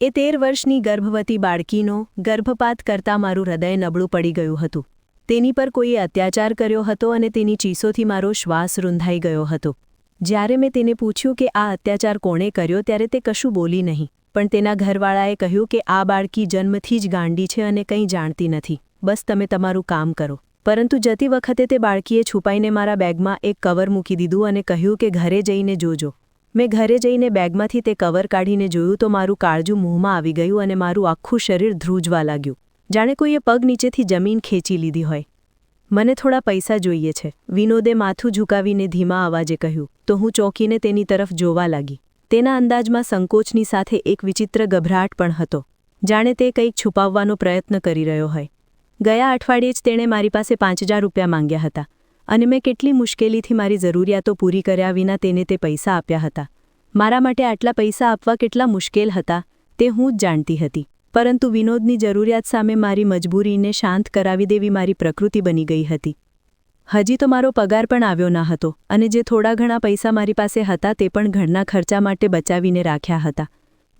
એ 13 વર્ષની ગર્ભવતી બાળકીનો ગર્ભપાત કરતાં મારું હૃદય નબળું પડી ગયું હતું. તેની પર કોઈએ અત્યાચાર કર્યો હતો અને તેની ચીસોથી મારો શ્વાસ રૂંધાઈ ગયો હતો. જ્યારે મેં તેને પૂછ્યું કે આ અત્યાચાર કોણે કર્યો ત્યારે તે કશું બોલી નહીં, પણ તેના ઘરવાળાએ કહ્યું કે આ બાળકી જન્મથી જ ગાંડી છે અને કંઈ જાણતી નથી, બસ તમે તમારું કામ કરો. પરંતુ જતી વખતે તે બાળકીએ છુપાઈને મારા બેગમાં એક કવર મૂકી દીધું અને કહ્યું કે ઘરે જઈને જોજો. મેં ઘરે જઈને બેગમાંથી તે કવર કાઢીને જોયું તો મારું કાળજું મોંમાં આવી ગયું અને મારું આખું શરીર ધ્રુજવા લાગ્યું, જાણે કોઈએ પગ નીચેથી જમીન ખેંચી લીધી હોય. મને થોડા પૈસા જોઈએ છે, વિનોદે માથું ઝુકાવીને ધીમા અવાજે કહ્યું. તો હું ચોંકીને તેની તરફ જોવા લાગી. તેના અંદાજમાં સંકોચની સાથે એક વિચિત્ર ગભરાટ પણ હતો, જાણે તે કંઈક છુપાવવાનો પ્રયત્ન કરી રહ્યો હોય. ગયા અઠવાડિયે જ તેણે મારી પાસે 5000 રૂપિયા માંગ્યા હતા અને મેં કેટલી મુશ્કેલીથી મારી જરૂરિયાતો પૂરી કર્યા વિના તેને તે પૈસા આપ્યા હતા. મારા માટે આટલા પૈસા આપવા કેટલા મુશ્કેલ હતા તે હું જ જાણતી હતી, પરંતુ વિનોદની જરૂરિયાત સામે મારી મજબૂરીને શાંત કરાવી દેવી મારી પ્રકૃતિ બની ગઈ હતી. હજી તો મારો પગાર પણ આવ્યો ન હતો અને જે થોડા ઘણા પૈસા મારી પાસે હતા તે પણ ઘરના ખર્ચા માટે બચાવીને રાખ્યા હતા.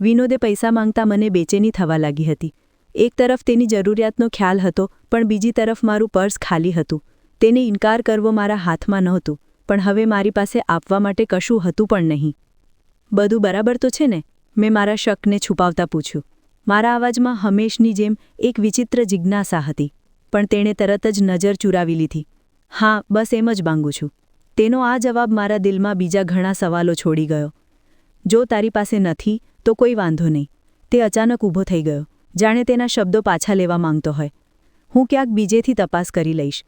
વિનોદે પૈસા માંગતા મને બેચેની થવા લાગી હતી. એક તરફ તેની જરૂરિયાતનો ખ્યાલ હતો, પણ બીજી તરફ મારું પર્સ ખાલી હતું. તેને ઇનકાર કરવો મારા હાથમાં નહોતું, પણ હવે મારી પાસે આપવા માટે કશું હતું પણ નહીં. બધું બરાબર તો છે ને? મેં મારા શકને છુપાવતા પૂછ્યું. મારા અવાજમાં હંમેશની જેમ એક વિચિત્ર જિજ્ઞાસા હતી, પણ તેણે તરત જ નજર ચુરાવી લીધી. હા, બસ એમ જ માંગુ છું. તેનો આ જવાબ મારા દિલમાં બીજા ઘણા સવાલો છોડી ગયો. જો તારી પાસે નથી તો કોઈ વાંધો નહીં. તે અચાનક ઊભો થઈ ગયો, જાણે તેના શબ્દો પાછા લેવા માંગતો હોય. હું ક્યાંક બીજેથી તપાસ કરી લઈશ.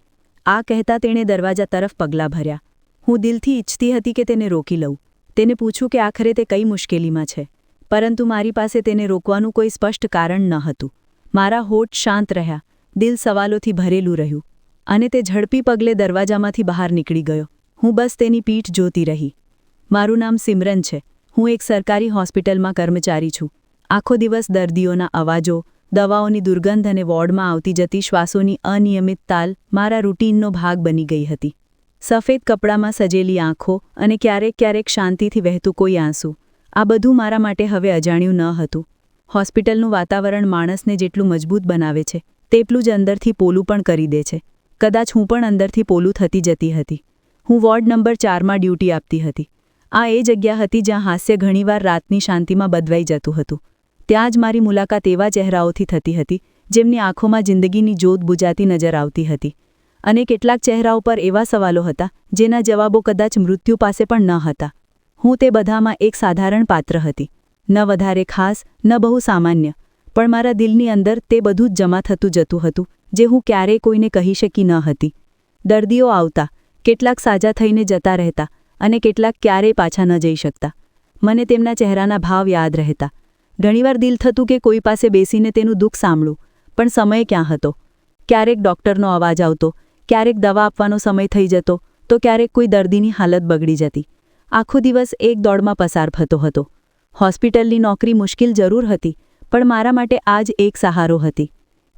આ કહેતા તેણે દરવાજા તરફ પગલાં ભર્યા. હું દિલથી ઈચ્છતી હતી કે તેને રોકી લઉં, તેને પૂછું કે આખરે તે કઈ મુશ્કેલીમાં છે, પરંતુ મારી પાસે તેને રોકવાનું કોઈ સ્પષ્ટ કારણ ન હતું. મારા હોઠ શાંત રહ્યા, દિલ સવાલોથી ભરેલું રહ્યું, અને તે ઝડપી પગલે દરવાજામાંથી બહાર નીકળી ગયો. હું બસ તેની પીઠ જોતી રહી. મારું નામ સિમરન છે. હું એક સરકારી હોસ્પિટલમાં કર્મચારી છું. આખો દિવસ દર્દીઓના અવાજો, દવાઓની દુર્ગંધ અને વોર્ડમાં આવતી જતી શ્વાસોની અનિયમિત તાલ મારા રૂટીનનો ભાગ બની ગઈ હતી. સફેદ કપડામાં સજેલી આંખો અને ક્યારેક ક્યારેક શાંતિથી વહેતું કોઈ આંસુ, આ બધું મારા માટે હવે અજાણ્યું ન હતું. હોસ્પિટલનું વાતાવરણ માણસને જેટલું મજબૂત બનાવે છે તેટલું જ અંદરથી પોલું પણ કરી દે છે. કદાચ હું પણ અંદરથી પોલું થતી જતી હતી. હું વોર્ડ નંબર 4માં ડ્યુટી આપતી હતી. આ એ જગ્યા હતી જ્યાં હાસ્ય ઘણીવાર રાતની શાંતિમાં બદલાઈ જતું હતું. ત્યાં જ મારી મુલાકાત એવા ચહેરાઓથી થતી હતી જેમની આંખોમાં જિંદગીની જ્યોત બુજાતી નજર આવતી હતી, અને કેટલાક ચહેરાઓ પર એવા સવાલો હતા જેના જવાબો કદાચ મૃત્યુ પાસે પણ ન હતા. હું તે બધામાં એક સાધારણ પાત્ર હતી, ન વધારે ખાસ, ન બહુ સામાન્ય, પણ મારા દિલની અંદર તે બધું જ જમા થતું જતું હતું જે હું ક્યારેય કોઈને કહી શકી ન હતી. દર્દીઓ આવતા, કેટલાક સાજા થઈને જતા રહેતા અને કેટલાક ક્યારેય પાછા ન જઈ શકતા. મને તેમના ચહેરાના ભાવ યાદ રહેતા. ઘણીવાર દિલ થતું કે કોઈ પાસે બેસીને તેનું દુઃખ સાંભળું, પણ સમય ક્યાં હતો. ક્યારેક ડૉક્ટરનો અવાજ આવતો, ક્યારેક દવા આપવાનો સમય થઈ જતો, તો ક્યારેક કોઈ દર્દીની હાલત બગડી જતી. આખો દિવસ એક દોડમાં પસાર થતો હતો. હોસ્પિટલની નોકરી મુશ્કેલ જરૂર હતી, પણ મારા માટે આ જ એક સહારો હતી.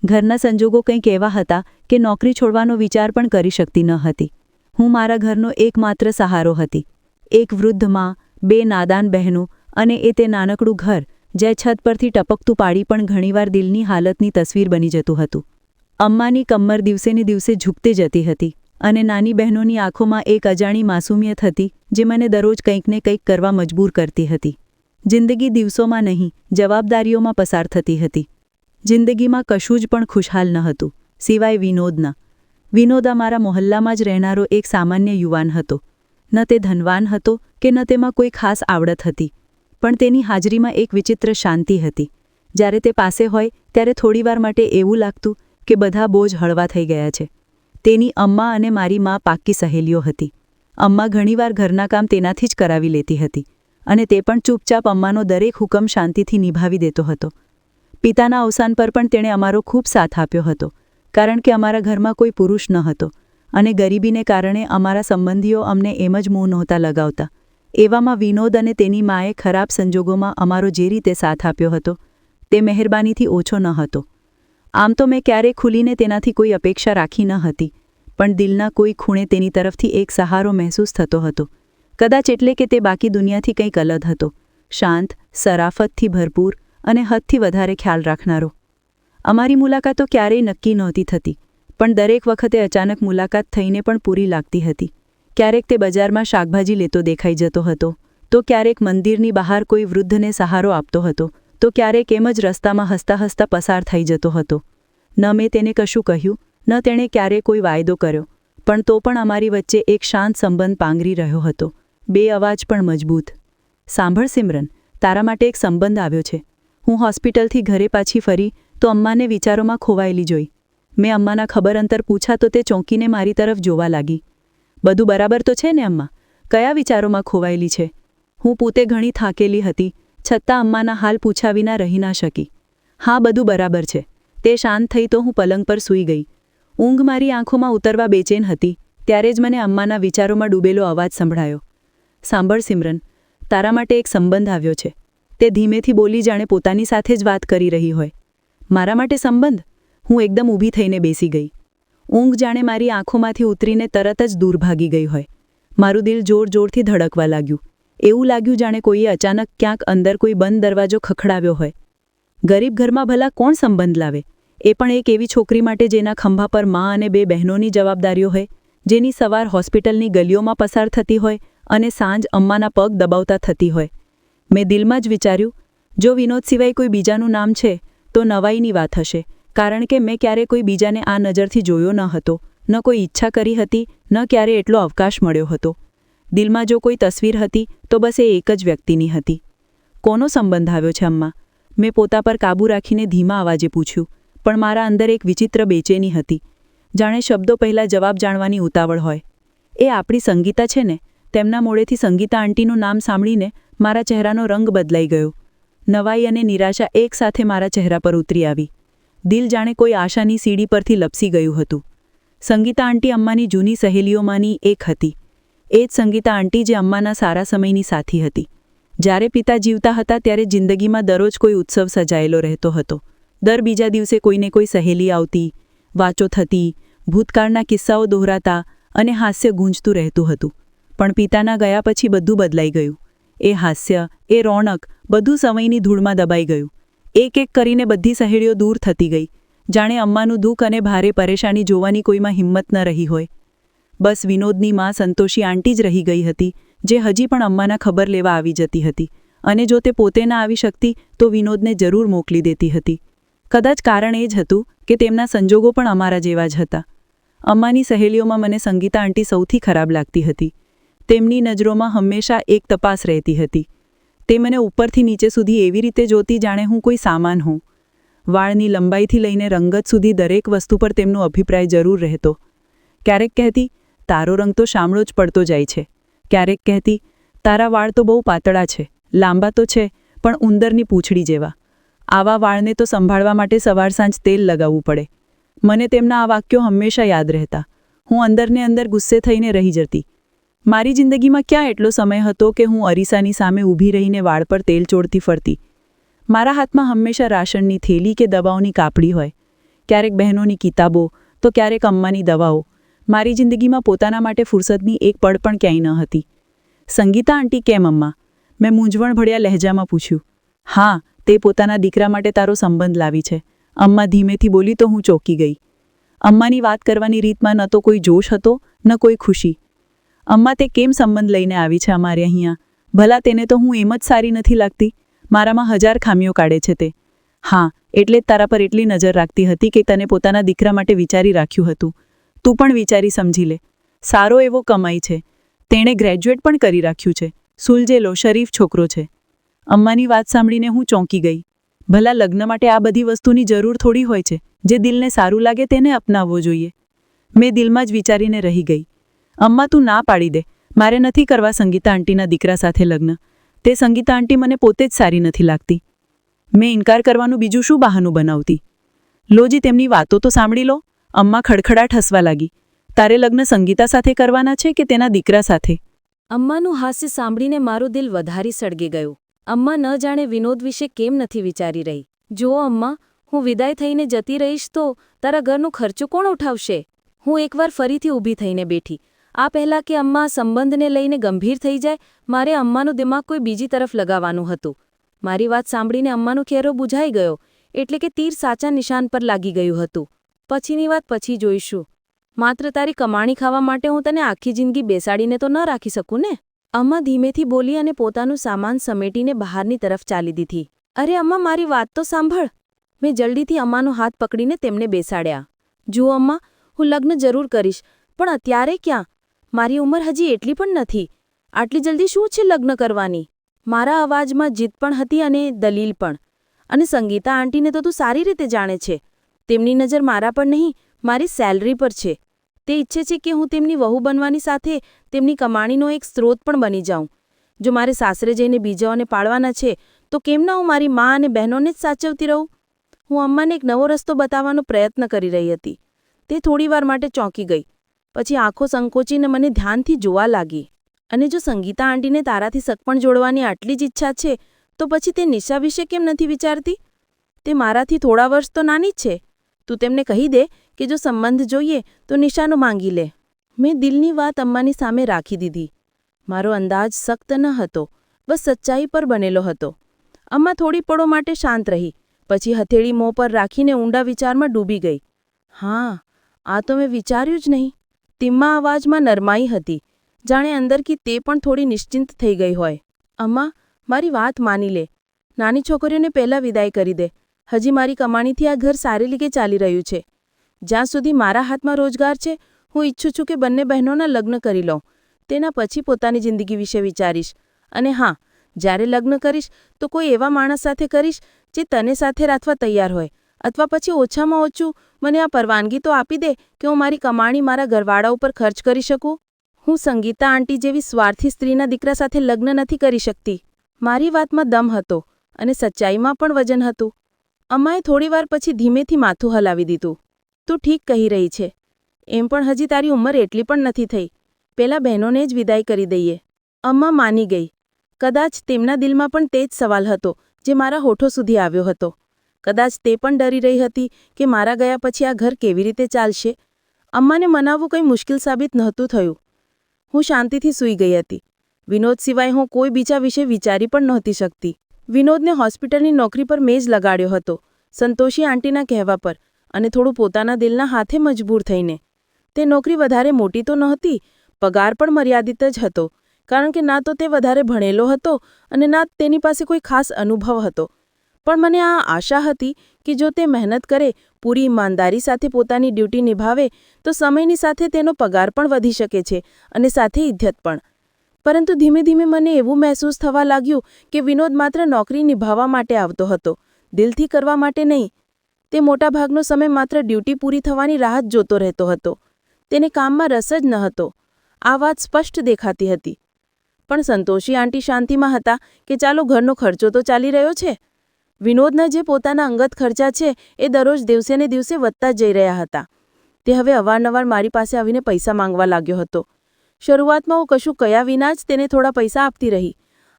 ઘરના સંજોગો કંઈક એવા હતા કે નોકરી છોડવાનો વિચાર પણ કરી શકતી ન હતી. હું મારા ઘરનો એકમાત્ર સહારો હતી. એક વૃદ્ધ માં, 2 નાદાન બહેનો અને એ તે નાનકડું ઘર જે છત પરથી ટપકતું પાડી પણ ઘણીવાર દિલની હાલતની તસવીર બની જતું હતું. અમ્માની કમર દિવસેને દિવસે ઝૂકતે જતી હતી અને નાની બહેનોની આંખોમાં એક અજાણી માસૂમિયત હતી જે મને દરરોજ કંઈક ને કંઈક કરવા મજબૂર કરતી હતી. જિંદગી દિવસોમાં નહીં, જવાબદારીઓમાં પસાર થતી હતી. જિંદગીમાં કશું જ પણ ખુશહાલ ન હતું, સિવાય વિનોદના. વિનોદ અમારા મોહલ્લામાં જ રહેનારો એક સામાન્ય યુવાન હતો. ન તે ધનવાન હતો કે ન તેમાં કોઈ ખાસ આવડત હતી, પણ તેની હાજરીમાં એક વિચિત્ર શાંતિ હતી. જ્યારે તે પાસે હોય ત્યારે થોડીવાર માટે એવું લાગતું કે બધા બોજ હળવા થઈ ગયા છે. તેની અમ્મા અને મારી માં પાક્કી સહેલીઓ હતી. અમ્મા ઘણીવાર ઘરના કામ તેનાથી જ કરાવી લેતી હતી, અને તે પણ ચૂપચાપ અમ્માનો દરેક હુકમ શાંતિથી નિભાવી દેતો હતો. પિતાના અવસાન પર પણ તેણે અમારો ખૂબ સાથ આપ્યો હતો, કારણ કે અમારા ઘરમાં કોઈ પુરુષ ન હતો, અને ગરીબીને કારણે અમારા સંબંધીઓ અમને એમ જ મોં નહોતા લગાવતા. એવામાં વિનોદ અને તેની માએ ખરાબ સંજોગોમાં અમારો જે રીતે સાથ આપ્યો હતો તે મહેરબાનીથી ઓછો ન હતો. આમ તો મેં ક્યારેય ખુલીને તેનાથી કોઈ અપેક્ષા રાખી ન હતી, પણ દિલના કોઈ ખૂણે તેની તરફથી એક સહારો મહેસૂસ થતો હતો. કદાચ એટલે કે તે બાકી દુનિયાથી કંઈક અલગ હતો, શાંત, સરાફતથી ભરપૂર અને હદથી વધારે ખ્યાલ રાખનારો. અમારી મુલાકાતો ક્યારેય નક્કી નહોતી થતી, પણ દરેક વખતે અચાનક મુલાકાત થઈને પણ પૂરી લાગતી હતી. ક્યારેક તે બજારમાં શાકભાજી લેતો દેખાઈ જતો હતો, તો ક્યારેક મંદિરની બહાર કોઈ વૃદ્ધને સહારો આપતો હતો, તો ક્યારેક એમ જ રસ્તામાં હસતા હસતા પસાર થઈ જતો હતો. ન મેં તેને કશું કહ્યું, ન તેણે ક્યારેય કોઈ વાયદો કર્યો, પણ તો પણ અમારી વચ્ચે એક શાંત સંબંધ પાંગરી રહ્યો હતો, બે અવાજ પણ મજબૂત. સાંભળ સિમરન, તારા માટે એક સંબંધ આવ્યો છે. હું હોસ્પિટલથી ઘરે પાછી ફરી તો અમ્માને વિચારોમાં ખોવાયેલી જોઈ. મેં અમ્માના ખબર અંતર પૂછા તો તે ચોંકીને મારી તરફ જોવા લાગી. બધું બરાબર તો છે ને અમ્મા? કયા વિચારોમાં ખોવાયેલી છે? હું પોતે ઘણી થાકેલી હતી, છતાં અમ્માના હાલ પૂછા વિના રહી ના શકી. હા, બધું બરાબર છે. તે શાંત થઈ તો હું પલંગ પર સૂઈ ગઈ. ઊંઘ મારી આંખોમાં ઉતરવા બેચેન હતી, ત્યારે જ મને અમ્માના વિચારોમાં ડૂબેલો અવાજ સંભળાયો. સાંભળ સિમરન, તારા માટે એક સંબંધ આવ્યો છે. તે ધીમેથી બોલી જાણે પોતાની સાથે જ વાત કરી રહી હોય. મારા માટે સંબંધ? હું એકદમ ઊભી થઈને બેસી ગઈ. ઊંઘ જાણે મારી આંખોમાંથી ઉતરીને તરત જ દૂર ભાગી ગઈ હોય. મારું દિલ જોર જોરથી ધડકવા લાગ્યું. એવું લાગ્યું જાણે કોઈએ અચાનક ક્યાંક અંદર કોઈ બંધ દરવાજો ખખડાવ્યો હોય. ગરીબ ઘરમાં ભલા કોણ સંબંધ લાવે? એ પણ એક એવી છોકરી માટે જેના ખંભા પર મા અને બે બહેનોની જવાબદારીઓ હોય, જેની સવાર હોસ્પિટલની ગલીઓમાં પસાર થતી હોય અને સાંજ અમ્માના પગ દબાવતા થતી હોય. મેં દિલમાં જ વિચાર્યું, જો વિનોદ સિવાય કોઈ બીજાનું નામ છે તો નવાઈની વાત હશે, કારણ કે મેં ક્યારે કોઈ બીજાને આ નજરથી જોયો ન હતો, ન કોઈ ઈચ્છા કરી હતી, ન ક્યારે એટલો અવકાશ મળ્યો હતો. દિલમાં જો કોઈ તસવીર હતી તો બસ એ એક જ વ્યક્તિની હતી. કોનો સંબંધ આવ્યો છે અમ્મા? મેં પોતા પર કાબૂ રાખીને ધીમા અવાજે પૂછ્યું, પણ મારા અંદર એક વિચિત્ર બેચેની હતી, જાણે શબ્દો પહેલાં જવાબ જાણવાની ઉતાવળ હોય. એ આપણી સંગીતા છે ને? તેમના મોડેથી સંગીતા આંટીનું નામ સાંભળીને મારા ચહેરાનો રંગ બદલાઈ ગયો. નવાઈ અને નિરાશા એકસાથે મારા ચહેરા પર ઉતરી આવી. દિલ જાણે કોઈ આશાની સીડી પરથી લપસી ગયું હતું. સંગીતા આંટી અમ્માની જૂની સહેલીઓમાંની એક હતી. એ જ સંગીતા આંટી જે અમ્માના સારા સમયની સાથી હતી. જ્યારે પિતા જીવતા હતા ત્યારે જિંદગીમાં દરરોજ કોઈ ઉત્સવ સજાયેલો રહેતો હતો. દર બીજા દિવસે કોઈને કોઈ સહેલી આવતી, વાતો થતી, ભૂતકાળના કિસ્સાઓ દોહરાતા અને હાસ્ય ગૂંજતું રહેતું હતું. પણ પિતાના ગયા પછી બધું બદલાઈ ગયું. એ હાસ્ય, એ રોનક, બધું સમયની ધૂળમાં દબાઈ ગયું. એક એક કરીને બધી સહેલીઓ દૂર થતી ગઈ, જાણે અમ્માનું દુઃખ અને ભારે પરેશાની જોવાની કોઈમાં હિંમત ન રહી હોય. બસ વિનોદની માં સંતોષી આંટી જ રહી ગઈ હતી, જે હજી પણ અમ્માના ખબર લેવા આવી જતી હતી, અને જો તે પોતે ના આવી શકતી તો વિનોદને જરૂર મોકલી દેતી હતી. કદાચ કારણ એ જ હતું કે તેમના સંજોગો પણ અમારા જેવા જ હતા. અમ્માની સહેલીઓમાં મને સંગીતા આંટી સૌથી ખરાબ લાગતી હતી. તેમની નજરોમાં હંમેશા એક તપાસ રહેતી હતી. તે મને ઉપરથી નીચે સુધી એવી રીતે જોતી જાણે હું કોઈ સામાન હોઉં. વાળની લંબાઈથી લઈને રંગત સુધી દરેક વસ્તુ પર તેમનો અભિપ્રાય જરૂર રહેતો. ક્યારેક કહેતી, તારો રંગ તો શામળો જ પડતો જાય છે. ક્યારેક કહેતી, તારા વાળ તો બહુ પાતળા છે, લાંબા તો છે પણ ઉંદરની પૂંછડી જેવા. આવા વાળને તો સંભાળવા માટે સવાર સાંજ તેલ લગાવવું પડે. મને તેમના આ વાક્યો હંમેશા યાદ રહેતા. હું અંદરને અંદર ગુસ્સે થઈને રહી જતી. મારી જિંદગીમાં ક્યાં એટલો સમય હતો કે હું અરીસાની સામે ઊભી રહીને વાળ પર તેલ ચોળતી ફરતી. મારા હાથમાં હંમેશા રાશનની થેલી કે દવાઓની કાપડી હોય. ક્યારેક બહેનોની કિતાબો તો ક્યારેક અમ્માની દવાઓ. મારી જિંદગીમાં પોતાના માટે ફુરસદની એક પળ પણ ક્યાંય ન હતી. સંગીતા આંટી કેમ અમ્મા? મેં મૂંઝવણભર્યા લહેજામાં પૂછ્યું. હા, તે પોતાના દીકરા માટે તારો સંબંધ લાવી છે. અમ્મા ધીમેથી બોલી તો હું ચોંકી ગઈ. અમ્માની વાત કરવાની રીતમાં ન તો કોઈ જોશ હતો, ન કોઈ ખુશી. અમ્મા, તે કેમ સંબંધ લઈને આવી છે અમારે અહીંયા? ભલા તેને તો હું એમ જ સારી નથી લાગતી? મારામાં 1000 ખામીઓ કાઢે છે તે. હા, એટલે જ તારા પર એટલી નજર રાખતી હતી કે તને પોતાના દીકરા માટે વિચારી રાખ્યું હતું. તું પણ વિચારી સમજી લે. સારો એવો કમાઈ છે. તેણે ગ્રેજ્યુએટ પણ કરી રાખ્યું છે. સુલઝેલો, શરીફ છોકરો છે. અમ્માની વાત સાંભળીને હું ચોંકી ગઈ. ભલા લગ્ન માટે આ બધી વસ્તુની જરૂર થોડી હોય છે. જે દિલને સારું લાગે તેને અપનાવવો જોઈએ. મેં દિલમાં જ વિચારીને રહી ગઈ. અમ્મા, તું ના પાડી દે. મારે નથી કરવા સંગીતા આંટીના દીકરા સાથે લગ્ન. તે સંગીતા આંટી મને પોતે જ સારી નથી લાગતી. મેં ઇનકાર કરવાનું બીજું શું બહાનું બનાવતી? લોજી, તેમની વાતો તો સાંભળી લો. અમ્મા ખડખડાટ હસવા લાગી. તારે લગ્ન સંગીતા સાથે કરવાના છે કે તેના દીકરા સાથે? અમ્માનું હાસ્ય સાંભળીને મારું દિલ વધારી સળગી ગયું. અમ્મા ન જાણે વિનોદ વિશે કેમ નથી વિચારી રહી. જુઓ અમ્મા, હું વિદાય થઈને જતી રહીશ તો તારા ઘરનો ખર્ચો કોણ ઉઠાવશે? હું એકવાર ફરીથી ઊભી થઈને બેઠી. આ પહેલાં કે અમ્મા સંબંધને લઈને ગંભીર થઈ જાય, મારે અમ્માનું દિમાગ કોઈ બીજી તરફ લગાવવાનું હતું. મારી વાત સાંભળીને અમ્માનો ખેરો બુઝાઈ ગયો, એટલે કે તીર સાચા નિશાન પર લાગી ગયું હતું. પછીની વાત પછી જોઈશું. માત્ર તારી કમાણી ખાવા માટે હું તને આખી જિંદગી બેસાડીને તો ન રાખી શકું ને? અમ્મા ધીમેથી બોલી અને પોતાનું સામાન સમેટીને બહારની તરફ ચાલી દીધી. અરે અમ્મા, મારી વાત તો સાંભળ. મેં જલ્દીથી અમ્માનો હાથ પકડીને તેમને બેસાડ્યા. જુઓ અમ્મા, હું લગ્ન જરૂર કરીશ, પણ અત્યારે ક્યાં? મારી ઉંમર હજી એટલી પણ નથી. આટલી જલ્દી શું છે લગ્ન કરવાની? મારા અવાજમાં જીદ પણ હતી અને દલીલ પણ. અને સંગીતા આંટીને તો તું સારી રીતે જાણે છે. તેમની નજર મારા પર નહીં, મારી સેલરી પર છે. તે ઈચ્છે છે કે હું તેમની વહુ બનવાની સાથે તેમની કમાણીનો એક સ્ત્રોત પણ બની જાઉં. જો મારે સાસરે જઈને બીજાઓને પાળવાના છે, તો કેમ ના હું મારી મા અને બહેનોને જ સાચવતી રહું? હું અમ્માને એક નવો રસ્તો બતાવવાનો પ્રયત્ન કરી રહી હતી. તે થોડીવાર માટે ચોંકી ગઈ. પછી આંખો સંકોચીને મને ધ્યાનથી જોવા લાગી. અને જો સંગીતા આંટીને તારાથી સગપણ જોડવાની આટલી જ ઈચ્છા છે, તો પછી તે નિશા વિશે કેમ નથી વિચારતી? તે મારાથી થોડા વર્ષ તો નાની જ છે. તું તેમને કહી દે કે જો સંબંધ જોઈએ તો નિશાનો માંગી લે. મેં દિલની વાત અમ્માની સામે રાખી દીધી. મારો અંદાજ સખ્ત ન હતો, બસ સચ્ચાઈ પર બનેલો હતો. અમ્મા થોડી પળો માટે શાંત રહી, પછી હથેળી મોં પર રાખીને ઊંડા વિચારમાં ડૂબી ગઈ. હા, આ તો મેં વિચાર્યું જ નહીં. તેમના અવાજમાં નરમાઈ હતી, જાણે અંદરથી તે પણ થોડી નિશ્ચિંત થઈ ગઈ હોય. અમ્મા, મારી વાત માની લે. નાની છોકરીઓને પહેલાં વિદાય કરી દે. હજી મારી કમાણીથી આ ઘર સારી રીતે ચાલી રહ્યું છે. જ્યાં સુધી મારા હાથમાં રોજગાર છે, હું ઈચ્છું છું કે બંને બહેનોના લગ્ન કરી લઉં. તેના પછી પોતાની જિંદગી વિશે વિચારીશ. અને હા, જ્યારે લગ્ન કરીશ તો કોઈ એવા માણસ સાથે કરીશ જે તને સાથે રાખવા તૈયાર હોય, અથવા પછી ઓછામાં ઓછું મને આ પરવાનગી તો આપી દે કે હું મારી કમાણી મારા ઘરવાળા ઉપર ખર્ચ કરી શકું. હું સંગીતા આંટી જેવી સ્વાર્થી સ્ત્રીના દીકરા સાથે લગ્ન નથી કરી શકતી. મારી વાતમાં દમ હતો અને સચ્ચાઈમાં પણ વજન હતું. અમ્માએ થોડીવાર પછી ધીમેથી માથું હલાવી દીધું. તું ઠીક કહી રહી છે. એમ પણ હજી તારી ઉંમર એટલી પણ નથી થઈ. પેલા બહેનોને જ વિદાય કરી દઈએ. અમ્મા માની ગઈ. કદાચ તેમના દિલમાં પણ તે જ સવાલ હતો જે મારા હોઠો સુધી આવ્યો હતો. કદાચ તે પણ ડરી રહી હતી કે મારા ગયા પછી આ ઘર કેવી રીતે ચાલશે. અમ્માને મનાવવું કંઈ મુશ્કેલ સાબિત નહોતું થયું. હું શાંતિથી સૂઈ ગઈ હતી. વિનોદ સિવાય હું કોઈ બીજા વિશે વિચારી પણ નહોતી શકતી. વિનોદને હોસ્પિટલની નોકરી પર મેં જ લગાડ્યો હતો, સંતોષી આંટીના કહેવા પર, અને થોડું પોતાના દિલના હાથે મજબૂર થઈને. તે નોકરી વધારે મોટી તો નહોતી, પગાર પણ મર્યાદિત જ હતો, કારણ કે ના તો તે વધારે ભણેલો હતો અને ના તેની પાસે કોઈ ખાસ અનુભવ હતો. પણ મને આ આશા હતી કે જો તે મહેનત કરે, પૂરી ઈમાનદારી સાથે પોતાની ડ્યુટી નિભાવે, તો સમયની સાથે તેનો પગાર પણ વધી શકે છે અને સાથે ઇજ્જત પણ. પરંતુ ધીમે ધીમે મને એવું મહેસૂસ થવા લાગ્યું કે વિનોદ માત્ર નોકરી નિભાવવા માટે આવતો હતો, દિલથી કરવા માટે નહીં. તે મોટાભાગનો સમય માત્ર ડ્યુટી પૂરી થવાની રાહ જ જોતો રહેતો હતો. તેને કામમાં રસ જ ન હતો. આ વાત સ્પષ્ટ દેખાતી હતી. પણ સંતોષી આંટી શાંતિમાં હતા કે ચાલો ઘરનો ખર્ચો તો ચાલી રહ્યો છે. વિનોદના જે પોતાના અંગત ખર્ચા છે એ દરરોજ દિવસે ને દિવસે વધતા જઈ રહ્યા હતા. તે હવે અવારનવાર મારી પાસે આવીને પૈસા માંગવા લાગ્યો હતો. શરૂઆતમાં હું કશું કયા વિના જ તેને થોડા પૈસા આપતી રહી.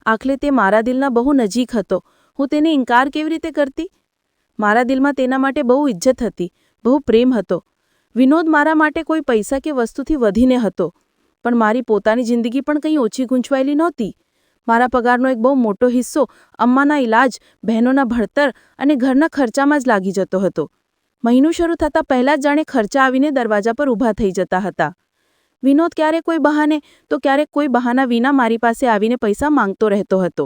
આખરે તે મારા દિલના બહુ નજીક હતો. હું તેને ઇનકાર કેવી રીતે કરતી? મારા દિલમાં તેના માટે બહુ ઇજ્જત હતી, બહુ પ્રેમ હતો. વિનોદ મારા માટે કોઈ પૈસા કે વસ્તુથી વધીને હતો. પણ મારી પોતાની જિંદગી પણ કંઈ ઓછી ગૂંચવાયેલી નહોતી. મારા પગારનો એક બહુ મોટો હિસ્સો અમ્માના ઇલાજ, બહેનોના ભણતર અને ઘરના ખર્ચામાં જ લાગી જતો હતો. મહિનો શરૂ થતાં પહેલાં જ જાણે ખર્ચા આવીને દરવાજા પર ઊભા થઈ જતા હતા. વિનોદ ક્યારેક કોઈ બહાને તો ક્યારેક કોઈ બહાના વિના મારી પાસે આવીને પૈસા માંગતો રહેતો હતો.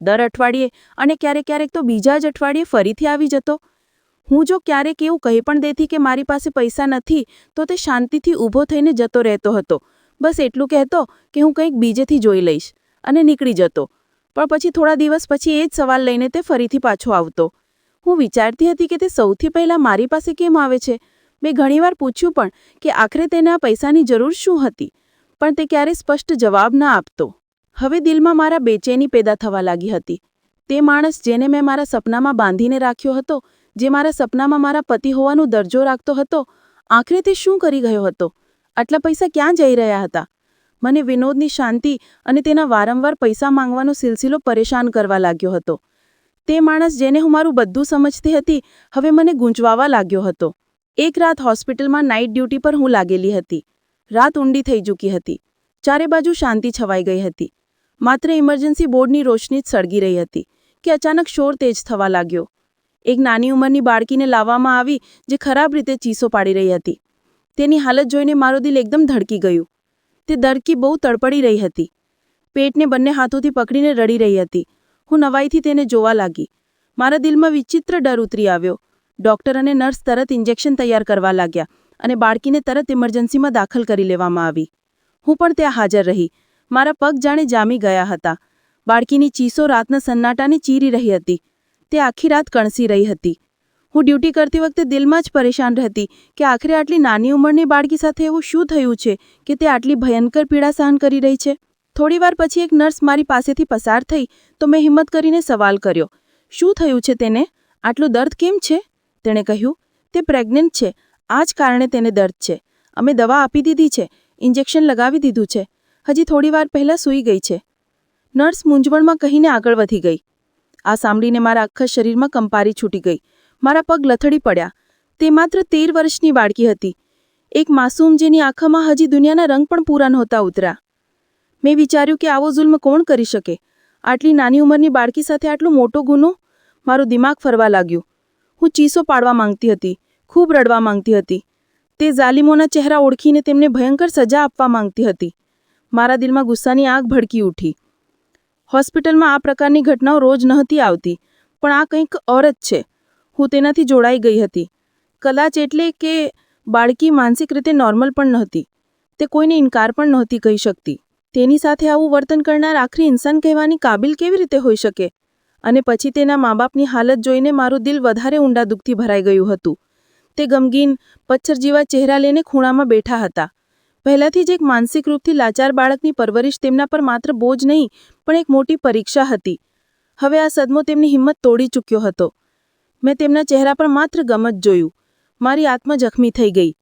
દર અઠવાડિયે અને ક્યારેક તો બીજા જ અઠવાડિયે ફરીથી આવી જતો. હું જો ક્યારેક એવું કહી પણ દેતી કે મારી પાસે પૈસા નથી, તો તે શાંતિથી ઊભો થઈને જતો રહેતો હતો. બસ એટલું કહેતો કે હું કંઈક બીજેથી જોઈ લઈશ, અને નીકળી જતો. પણ પછી થોડા દિવસ પછી એ જ સવાલ લઈને તે ફરીથી પાછો આવતો. હું વિચારતી હતી કે તે સૌથી પહેલાં મારી પાસે કેમ આવે છે. મેં ઘણીવાર પૂછ્યું પણ કે આખરે તેને આ પૈસાની જરૂર શું હતી, પણ તે ક્યારેય સ્પષ્ટ જવાબ ન આપતો. હવે દિલમાં મારા બેચેની પેદા થવા લાગી હતી. તે માણસ જેને મેં મારા સપનામાં બાંધીને રાખ્યો હતો, જે મારા સપનામાં મારા પતિ હોવાનો દરજ્જો રાખતો હતો, આખરે તે શું કરી ગયો હતો? આટલા પૈસા ક્યાં જઈ રહ્યા હતા? મને વિનોદની શાંતિ અને તેના વારંવાર પૈસા માંગવાનો સિલસિલો પરેશાન કરવા લાગ્યો હતો. તે માણસ જેને હું મારું બધું સમજતી હતી, હવે મને ગૂંચવાવા લાગ્યો હતો. એક રાત હોસ્પિટલમાં નાઇટ ડ્યુટી પર હું લાગેલી હતી. રાત ઊંડી થઈ ચૂકી હતી. ચારે બાજુ શાંતિ છવાઈ ગઈ હતી. માત્ર ઇમરજન્સી બોર્ડની રોશની જ સળગી રહી હતી. કે અચાનક શોર તેજ થવા લાગ્યો. એક નાની ઉંમરની બાળકીને લાવવામાં આવી જે ખરાબ રીતે ચીસો પાડી રહી હતી. તેની હાલત જોઈને મારું દિલ એકદમ ધડકી ગયું. તે દરકી બહુ તડપડી રહી હતી. પેટને બંને હાથોથી પકડીને રડી રહી હતી. હું નવાઈથી તેને જોવા લાગી. મારા દિલમાં વિચિત્ર ડર ઉતરી આવ્યો. ડૉક્ટર અને નર્સ તરત ઇન્જેક્શન તૈયાર કરવા લાગ્યા અને બાળકીને તરત ઇમરજન્સીમાં દાખલ કરી લેવામાં આવી. હું પણ ત્યાં હાજર રહી. મારા પગ જાણે જામી ગયા હતા. બાળકીની ચીસો રાતના સન્નાટાને ચીરી રહી હતી. તે આખી રાત કણસી રહી હતી. હું ડ્યુટી કરતી વખતે દિલમાં જ પરેશાન રહેતી કે આખરે આટલી નાની ઉંમરની બાળકી સાથે એવું શું થયું છે કે તે આટલી ભયંકર પીડા સહન કરી રહી છે. થોડીવાર પછી એક નર્સ મારી પાસેથી પસાર થઈ તો મેં હિંમત કરીને સવાલ કર્યો, શું થયું છે તેને? આટલું દર્દ કેમ છે? તેણે કહ્યું, તે પ્રેગ્નન્ટ છે, આ જ કારણે તેને દર્દ છે. અમે દવા આપી દીધી છે, ઇન્જેક્શન લગાવી દીધું છે, હજી થોડીવાર પહેલાં સૂઈ ગઈ છે. નર્સ મૂંઝવણમાં કહીને આગળ વધી ગઈ. આ સાંભળીને મારા આખા શરીરમાં કંપારી છૂટી ગઈ. મારા પગ લથડી પડ્યા. તે માત્ર 13 વર્ષની બાળકી હતી. એક માસૂમ જેની આંખોમાં હજી દુનિયાના રંગ પણ પૂરા નહોતા ઉતર્યા. મેં વિચાર્યું કે આવો જુલ્મ કોણ કરી શકે? આટલી નાની ઉંમરની બાળકી સાથે આટલો મોટો ગુનો? મારું દિમાગ ફરવા લાગ્યું. હું ચીસો પાડવા માંગતી હતી, ખૂબ રડવા માંગતી હતી. તે ઝાલિમોના ચહેરા ઓળખીને તેમને ભયંકર સજા આપવા માંગતી હતી. મારા દિલમાં ગુસ્સાની આગ ભડકી ઉઠી. હોસ્પિટલમાં આ પ્રકારની ઘટનાઓ રોજ નહોતી આવતી, પણ આ કંઈક ઓર જ છે. હું તેનાથી જોડાઈ ગઈ હતી. કદાચ એટલે કે બાળકી માનસિક રીતે નોર્મલ પણ નહોતી. તે કોઈને ઇનકાર પણ નહોતી કહી શકતી. તેની સાથે આવું વર્તન કરનાર આખરી ઇન્સાન કહેવાની કાબિલ કેવી રીતે હોઈ શકે? અને પછી તેના મા બાપની હાલત જોઈને મારું દિલ વધારે ઊંડા દુઃખથી ભરાઈ ગયું હતું. તે ગમગીન, પથ્થર જેવા ચહેરા લઈને ખૂણામાં બેઠા હતા. પહેલાંથી જ એક માનસિક રૂપથી લાચાર બાળકની પરવરિશ તેમના પર માત્ર બોજ નહીં, પણ એક મોટી પરીક્ષા હતી. હવે આ સદમો તેમની હિંમત તોડી ચૂક્યો હતો. મેં તેમના ચહેરા પર માત્ર ગમ જ જોયું. મારી આત્મા જખમી થઈ ગઈ.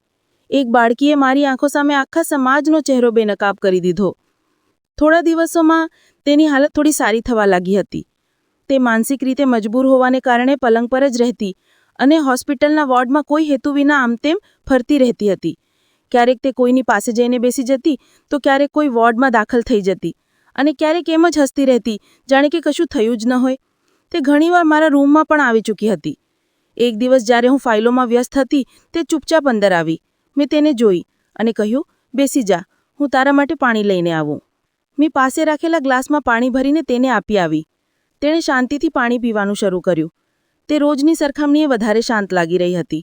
એક બાળકીએ મારી આંખો સામે આખા સમાજનો ચહેરો બેનકાબ કરી દીધો. થોડા દિવસોમાં તેની હાલત થોડી સારી થવા લાગી હતી. તે માનસિક રીતે મજબૂર હોવાને કારણે પલંગ પર જ રહેતી અને હોસ્પિટલના વોર્ડમાં કોઈ હેતુ વિના આમતેમ ફરતી રહેતી હતી. ક્યારેક તે કોઈની પાસે જઈને બેસી જતી તો ક્યારેક કોઈ વોર્ડમાં દાખલ થઈ જતી અને ક્યારેક એમ જ હસતી રહેતી જાણે કે કશું થયું જ ન હોય. તે ઘણીવાર મારા રૂમમાં પણ આવી ચૂકી હતી. એક દિવસ જ્યારે હું ફાઇલોમાં વ્યસ્ત હતી તે ચૂપચાપ અંદર આવી. મેં તેને જોઈ અને કહ્યું, બેસી જા, હું તારા માટે પાણી લઈને આવું. મેં પાસે રાખેલા ગ્લાસમાં પાણી ભરીને તેને આપી આવી. તેણે શાંતિથી પાણી પીવાનું શરૂ કર્યું. તે રોજની સરખામણીએ વધારે શાંત લાગી રહી હતી.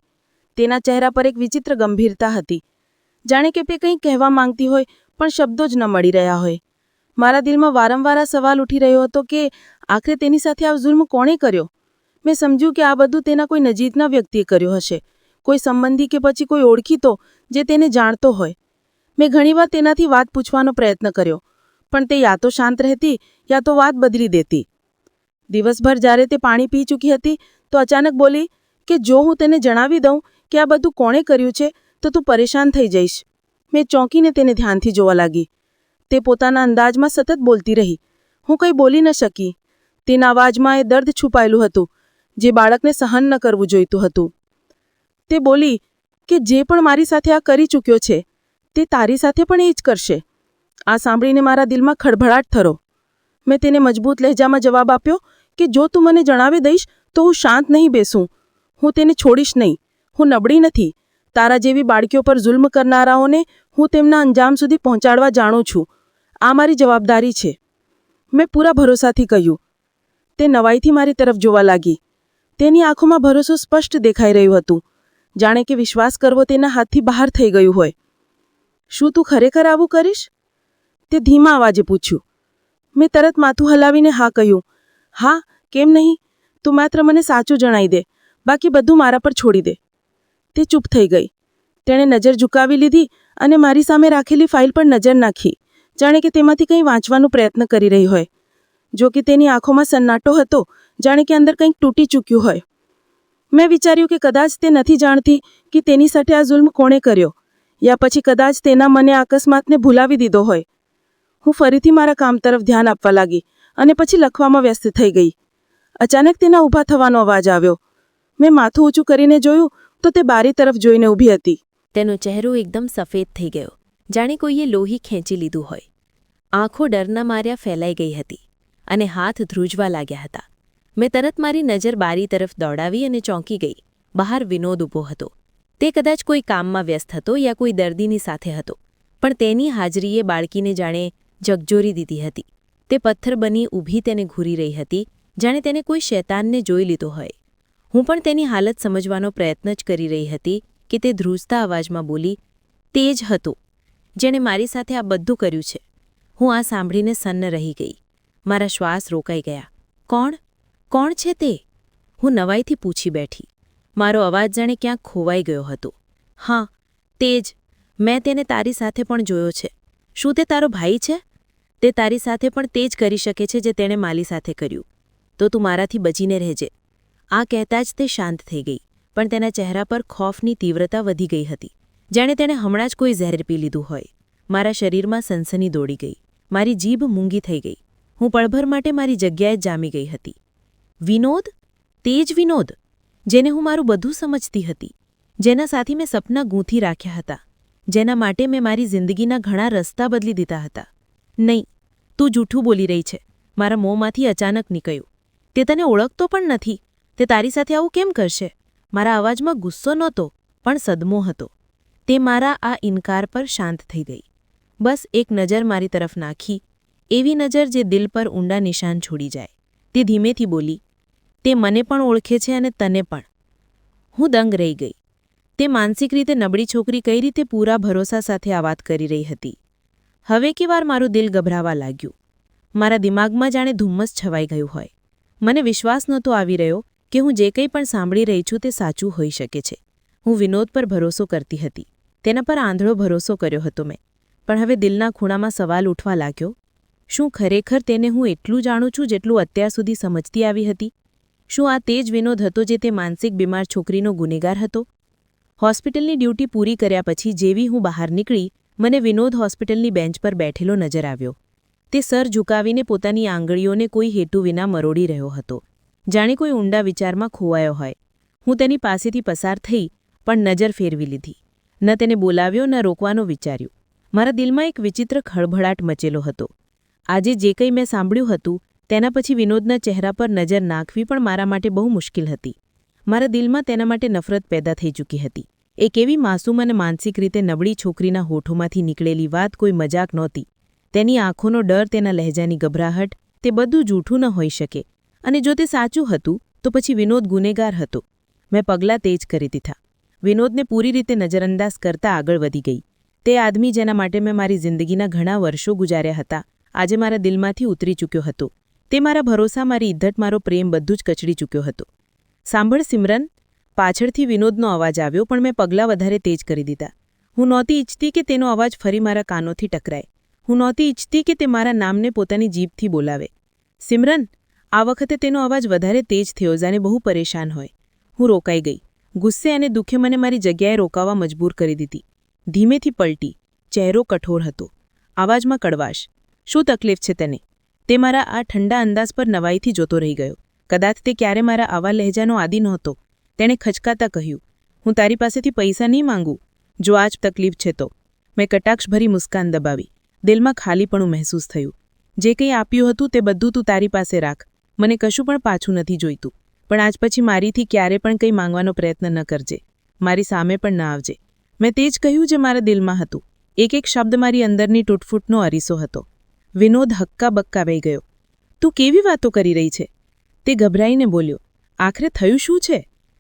તેના ચહેરા પર એક વિચિત્ર ગંભીરતા હતી, જાણે કે તે કંઈક કહેવા માંગતી હોય પણ શબ્દો જ ન મળી રહ્યા હોય. મારા દિલમાં વારંવાર આ સવાલ ઉઠી રહ્યો હતો કે આખરે તેની સાથે આ જુલ્મ કોણે કર્યો? મેં સમજ્યું કે આ બધું તેના કોઈ નજીકના વ્યક્તિએ કર્યો હશે, કોઈ સંબંધી કે પછી કોઈ ઓળખીતો જે તેને જાણતો હોય. મેં ઘણીવાર તેનાથી વાત પૂછવાનો પ્રયત્ન કર્યો, પણ તે યા તો શાંત રહેતી યા તો વાત બદલી દેતી. દિવસભર જ્યારે તે પાણી પી ચૂકી હતી તો અચાનક બોલી કે જો હું તેને જણાવી દઉં કે આ બધું કોણે કર્યું છે તો તું પરેશાન થઈ જઈશ. મેં ચોંકીને તેને ધ્યાનથી જોવા લાગી. તે પોતાના અંદાજમાં સતત બોલતી રહી. હું કંઈ બોલી ન શકી. તેના અવાજમાં એ દર્દ છુપાયેલું હતું જે બાળકને સહન ન કરવું જોઈતું હતું. તે બોલી કે જે પણ મારી સાથે આ કરી ચૂક્યો છે તે તારી સાથે પણ એ જ કરશે. આ સાંભળીને મારા દિલમાં ખળભળાટ થયો. મેં તેને મજબૂત લહેજામાં જવાબ આપ્યો કે જો તું મને જણાવી દઈશ તો હું શાંત નહીં બેસું. હું તેને છોડીશ નહીં. હું નબળી નથી. તારા જેવી બાળકીઓ પર જુલ્મ કરનારાઓને હું તેમના અંજામ સુધી પહોંચાડવા જાણું છું. આ મારી જવાબદારી છે. મેં પૂરા ભરોસાથી કહ્યું. તે નવાઈથી મારી તરફ જોવા લાગી. તેની આંખોમાં ભરોસો સ્પષ્ટ દેખાઈ રહ્યું હતું, જાણે કે વિશ્વાસ કરવો તેના હાથથી બહાર થઈ ગયું હોય. શું તું ખરેખર આવું કરીશ? તે ધીમા અવાજે પૂછ્યું. મેં તરત માથું હલાવીને હા કહ્યું. હા, કેમ નહીં? તું માત્ર મને સાચું જણાવી દે, બાકી બધું મારા પર છોડી દે. તે ચૂપ થઈ ગઈ. તેણે નજર ઝુકાવી લીધી અને મારી સામે રાખેલી ફાઇલ પર નજર નાખી, જાણે કે તેમાંથી કંઈ વાંચવાનો પ્રયત્ન કરી રહી હોય. જો કે તેની આંખોમાં સન્નાટો હતો, જાણે કે અંદર કંઈક તૂટી ચૂક્યું હોય. મેં વિચાર્યું કે કદાચ તે નથી જાણતી કે તેની સાથે આ જુલ્મ કોણે કર્યો, યા પછી કદાચ તેના મને અકસ્માતને ભૂલાવી દીધો હોય. હું ફરીથી મારા કામ તરફ ધ્યાન આપવા લાગી અને પછી લખવામાં વ્યસ્ત થઈ ગઈ. અચાનક તેના ઊભા થવાનો અવાજ આવ્યો. મેં માથું ઊંચું કરીને જોયું તો તે બારી તરફ જોઈને ઊભી હતી. તેનો ચહેરો એકદમ સફેદ થઈ ગયો, જાણે કોઈએ લોહી ખેંચી લીધું હોય. આંખો ડરના માર્યા ફેલાઈ ગઈ હતી અને હાથ ધ્રુજવા લાગ્યા હતા. મેં તરત મારી નજર બારી તરફ દોડાવી અને ચોંકી ગઈ. બહાર વિનોદ ઊભો હતો. તે કદાચ કોઈ કામમાં વ્યસ્ત હતો યા કોઈ દર્દીની સાથે હતો, પણ તેની હાજરીએ બાળકીને જાણે જગજોરી દીધી હતી. તે પથ્થર બની ઊભી તેને ઘૂરી રહી હતી, જાણે તેને કોઈ શૈતાનને જોઈ લીધો હોય. હું પણ તેની હાલત સમજવાનો પ્રયત્ન જ કરી રહી હતી કે તે ધ્રુજતા અવાજમાં બોલી, તે જ હતો જેણે મારી સાથે આ બધું કર્યું છે. હું આ સાંભળીને સન્ન રહી ગઈ. મારા શ્વાસ રોકાઈ ગયા. કોણ છે તે? હું નવાઈથી પૂછી બેઠી. મારો અવાજ જાણે ક્યાંક ખોવાઈ ગયો હતો. હા, તે જ. મેં તેને તારી સાથે પણ જોયો છે. શું તે તારો ભાઈ છે? તે તારી સાથે પણ તે જ કરી શકે છે જે તેણે માલી સાથે કર્યું. તો તું મારાથી બચીને રહેજે. આ કહેતા જ તે શાંત થઈ ગઈ, પણ તેના ચહેરા પર ખોફની તીવ્રતા વધી ગઈ હતી, જાણે તેણે હમણાં જ કોઈ ઝેર પી લીધું હોય. મારા શરીરમાં સનસની દોડી ગઈ. મારી જીભ મૂંગી થઈ ગઈ. હું પળભર માટે મારી જગ્યાએ જ જામી ગઈ હતી. વિનોદ? તે જ વિનોદ જેને હું મારું બધું સમજતી હતી, જેના સાથે મેં સપના ગૂંથી રાખ્યા હતા, જેના માટે મેં મારી જિંદગીના ઘણા રસ્તા બદલી દીધા હતા. નહીં, તું જૂઠું બોલી રહી છે. મારા મોંમાંથી અચાનક નીકળ્યું. તે તને ઓળખતો પણ નથી. તે તારી સાથે આવું કેમ કરશે? મારા અવાજમાં ગુસ્સો નહોતો, પણ સદમો હતો. તે મારા આ ઇનકાર પર શાંત થઈ ગઈ. બસ એક નજર મારી તરફ નાખી, એવી નજર જે દિલ પર ઊંડા નિશાન છોડી જાય. તે ધીમેથી બોલી, તે મને પણ ઓળખે છે અને તને પણ. હું દંગ રહી ગઈ. તે માનસિક રીતે નબળી છોકરી કઈ રીતે પૂરા ભરોસા સાથે આ વાત કરી રહી હતી. હવે કેવાર મારું દિલ ગભરાવા લાગ્યું. મારા દિમાગમાં જાણે ધુમ્મસ છવાઈ ગયું હોય. મને વિશ્વાસ નહોતો આવી રહ્યો કે હું જે કંઈ પણ સાંભળી રહી છું તે સાચું હોઈ શકે છે. હું વિનોદ પર ભરોસો કરતી હતી. તેના પર આંધળો ભરોસો કર્યો હતો મેં. પણ હવે દિલના ખૂણામાં સવાલ ઉઠવા લાગ્યો. શું ખરેખર તેને હું એટલું જાણું છું જેટલું અત્યાર સુધી સમજતી આવી હતી? શું આ તે જ વિનોદ હતો જે તે માનસિક બીમાર છોકરીનો ગુનેગાર હતો? હોસ્પિટલની ડ્યુટી પૂરી કર્યા પછી જેવી હું બહાર નીકળી, મને વિનોદ હોસ્પિટલની બેન્ચ પર બેઠેલો નજર આવ્યો. તે સર ઝુકાવીને પોતાની આંગળીઓને કોઈ હેતુ વિના મરોડી રહ્યો હતો, જાણે કોઈ ઊંડા વિચારમાં ખોવાયો હોય. હું તેની પાસેથી પસાર થઈ, પણ નજર ફેરવી લીધી. ન તેને બોલાવ્યો ન રોકવાનો વિચાર્યું. મારા દિલમાં એક વિચિત્ર ખળભળાટ મચેલો હતો. આજે જે કંઈ મેં સાંભળ્યું હતું તેના પછી વિનોદના ચહેરા પર નજર નાખવી પણ મારા માટે બહુ મુશ્કેલ હતી. મારા દિલમાં તેના માટે નફરત પેદા થઈ ચૂકી હતી. એક એવી માસૂમ અને માનસિક રીતે નબળી છોકરીના હોઠોમાંથી નીકળેલી વાત કોઈ મજાક નહોતી. તેની આંખોનો ડર, તેના લહેજાની ગભરાહટ, તે બધું જૂઠું ન હોઈ શકે. અને જો તે સાચું હતું તો પછી વિનોદ ગુનેગાર હતો. મેં પગલાં તેજ કરી દીધા. વિનોદને પૂરી રીતે નજરઅંદાજ કરતા આગળ વધી ગઈ. તે આદમી જેના માટે મેં મારી જિંદગીના ઘણા વર્ષો ગુજાર્યા હતા, આજે મારા દિલમાંથી ઉતરી ચૂક્યો હતો. તે મારા ભરોસા, મારી ઇદ્ધત, મારો પ્રેમ બધું જ કચડી ચૂક્યો હતો. સાંભળ સિમરન, પાછળથી વિનોદનો અવાજ આવ્યો, પણ મેં પગલાં વધારે તેજ કરી દીધા. હું નહોતી ઈચ્છતી કે તેનો અવાજ ફરી મારા કાનોથી ટકરાય. હું નહોતી ઈચ્છતી કે તે મારા નામને પોતાની જીભથી બોલાવે. સિમરન! આ વખતે તેનો અવાજ વધારે તેજ થયો, જાણે બહુ પરેશાન હોય. હું રોકાઈ ગઈ. ગુસ્સે અને દુઃખે મને મારી જગ્યાએ રોકાવા મજબૂર કરી દીધી. ધીમેથી પલટી. ચહેરો કઠોર હતો. આવાજમાં કડવાશ. શું તકલીફ છે તેને? તે મારા આ ઠંડા અંદાજ પર નવાઈથી જોતો રહી ગયો. કદાચ તે ક્યારે મારા આવા લહેજાનો આદિ નહોતો. તેણે ખચકાતા કહ્યું, હું તારી પાસેથી પૈસા નહીં માંગું, જો આ જ તકલીફ છે તો. મેં કટાક્ષભરી મુસ્કાન દબાવી. દિલમાં ખાલીપણું મહેસૂસ થયું. જે કંઈ આપ્યું હતું તે બધું તું તારી પાસે રાખ. મને કશું પણ પાછું નથી જોઈતું. પણ આજ પછી મારીથી ક્યારે પણ કંઈ માંગવાનો પ્રયત્ન ન કરજે. મારી સામે પણ ન આવજે. મેં તે જ કહ્યું જે મારા દિલમાં હતું. એક એક શબ્દ મારી અંદરની તૂટફૂટનો અરીસો હતો. વિનોદ હક્કા બક્કા વહી ગયો. તું કેવી વાતો કરી રહી છે? તે ગભરાઈને બોલ્યો. આખરે થયું શું છે?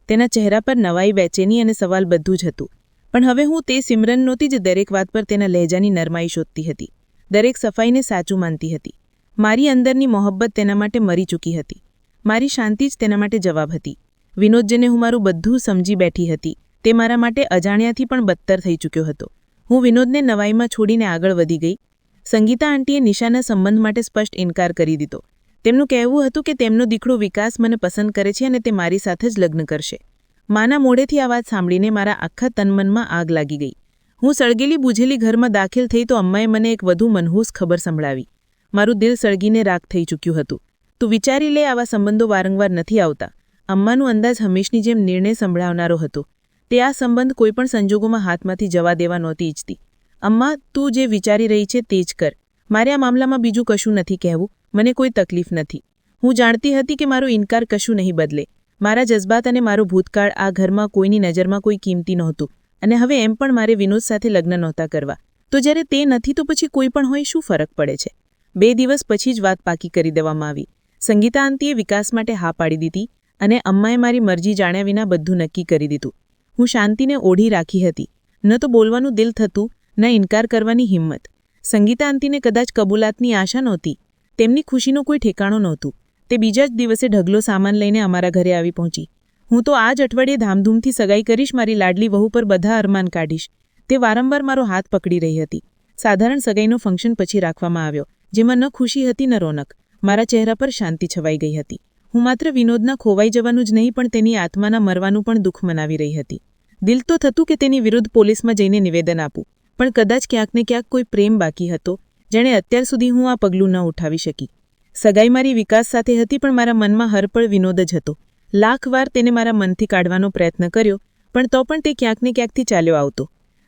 તેના ચહેરા પર નવાઈ, બેચેની અને સવાલ બધું જ હતું. પણ હવે હું તે સિમરન નહોતી જે દરેક વાત પર તેના લહેજાની નરમાઈ શોધતી હતી, દરેક સફાઈને સાચું માનતી હતી. મારી અંદરની મોહબ્બત તેના માટે મરી ચૂકી હતી. મારી શાંતિ જ તેના માટે જવાબ હતી. વિનોદ, જેને હું મારું બધું સમજી બેઠી હતી, તે મારા માટે અજાણ્યાથી પણ બદતર થઈ ચૂક્યો હતો. હું વિનોદને નવાઈમાં છોડીને આગળ વધી ગઈ. સંગીતા આંટીએ નિશાના સંબંધ માટે સ્પષ્ટ ઇનકાર કરી દીધો. તેમનું કહેવું હતું કે તેમનો દીકરો વિકાસ મને પસંદ કરે છે અને તે મારી સાથે જ લગ્ન કરશે. માના મોઢેથી આ વાત સાંભળીને મારા આખા તનમનમાં આગ લાગી ગઈ. હું સળગેલી બૂઝેલી ઘરમાં દાખલ થઈ તો અમ્માએ મને એક વધુ મનહૂસ ખબર સંભળાવી. મારું દિલ સળગીને રાખ થઈ ચૂક્યું હતું. તું વિચારી લે, આવા સંબંધો વારંવાર નથી આવતા. અમ્માનું અંદાજ હંમેશની જેમ નિર્ણય સંભળાવનારો હતો. તે આ સંબંધ કોઈપણ સંજોગોમાં હાથમાંથી જવા દેવા નહોતી ઈચ્છતી. અમ્મા, તું જે વિચારી રહી છે તે જ કર. મારે આ મામલામાં બીજું કશું નથી કહેવું. મને કોઈ તકલીફ નથી. હું જાણતી હતી કે મારો ઇનકાર કશું નહીં બદલે. મારા જજ્બાત અને મારો ભૂતકાળ આ ઘરમાં કોઈની નજરમાં કોઈ કિંમતી નહોતું અને હવે એમ પણ મારે વિનોદ સાથે લગ્ન નહોતા કરવા. તો જ્યારે તે નથી તો પછી કોઈ પણ હોય શું ફરક પડે છે? 2 દિવસ પછી જ વાત પાકી કરી દેવામાં આવી. સંગીતા આંટીએ વિકાસ માટે હા પાડી દીધી અને અમ્માએ મારી મરજી જાણ્યા વિના બધું નક્કી કરી દીધું. હું શાંતિને ઓઢી રાખી હતી. ન તો બોલવાનું દિલ થતું, ન ઇનકાર કરવાની હિંમત. સંગીતા આંટીને કદાચ કબૂલાતની આશા નહોતી. તેમની ખુશીનો કોઈ ઠેકાણો નહોતું. તે બીજા જ દિવસે ઢગલો સામાન લઈને અમારા ઘરે આવી પહોંચી. હું તો આ જ અઠવાડિયે ધામધૂમથી સગાઈ કરીશ, મારી લાડલી વહુ પર બધા અરમાન કાઢીશ. તે વારંવાર મારો હાથ પકડી રહી હતી. સાધારણ સગાઈનો ફંક્શન પછી રાખવામાં આવ્યો, જેમાં ન ખુશી હતી ન રોનક. મારા ચહેરા પર શાંતિ છવાઈ ગઈ હતી. હું માત્ર વિનોદના ખોવાઈ જવાનું જ નહીં પણ તેની આત્માના મરવાનું પણ દુઃખ મનાવી રહી હતી. દિલ તો થતું કે તેની વિરુદ્ધ પોલીસમાં જઈને નિવેદન આપું, પણ કદાચ ક્યાંક ને ક્યાંક કોઈ પ્રેમ બાકી હતો, જેણે અત્યાર સુધી હું આ પગલું ન ઉઠાવી શકી. સગાઈ મારી વિકાસ સાથે હતી પણ મારા મનમાં હરપળ વિનોદ જ હતો. લાખ વાર તેને મારા મનથી કાઢવાનો પ્રયત્ન કર્યો, પણ તો પણ તે ક્યાંક ને ક્યાંકથી ચાલ્યો આવતો.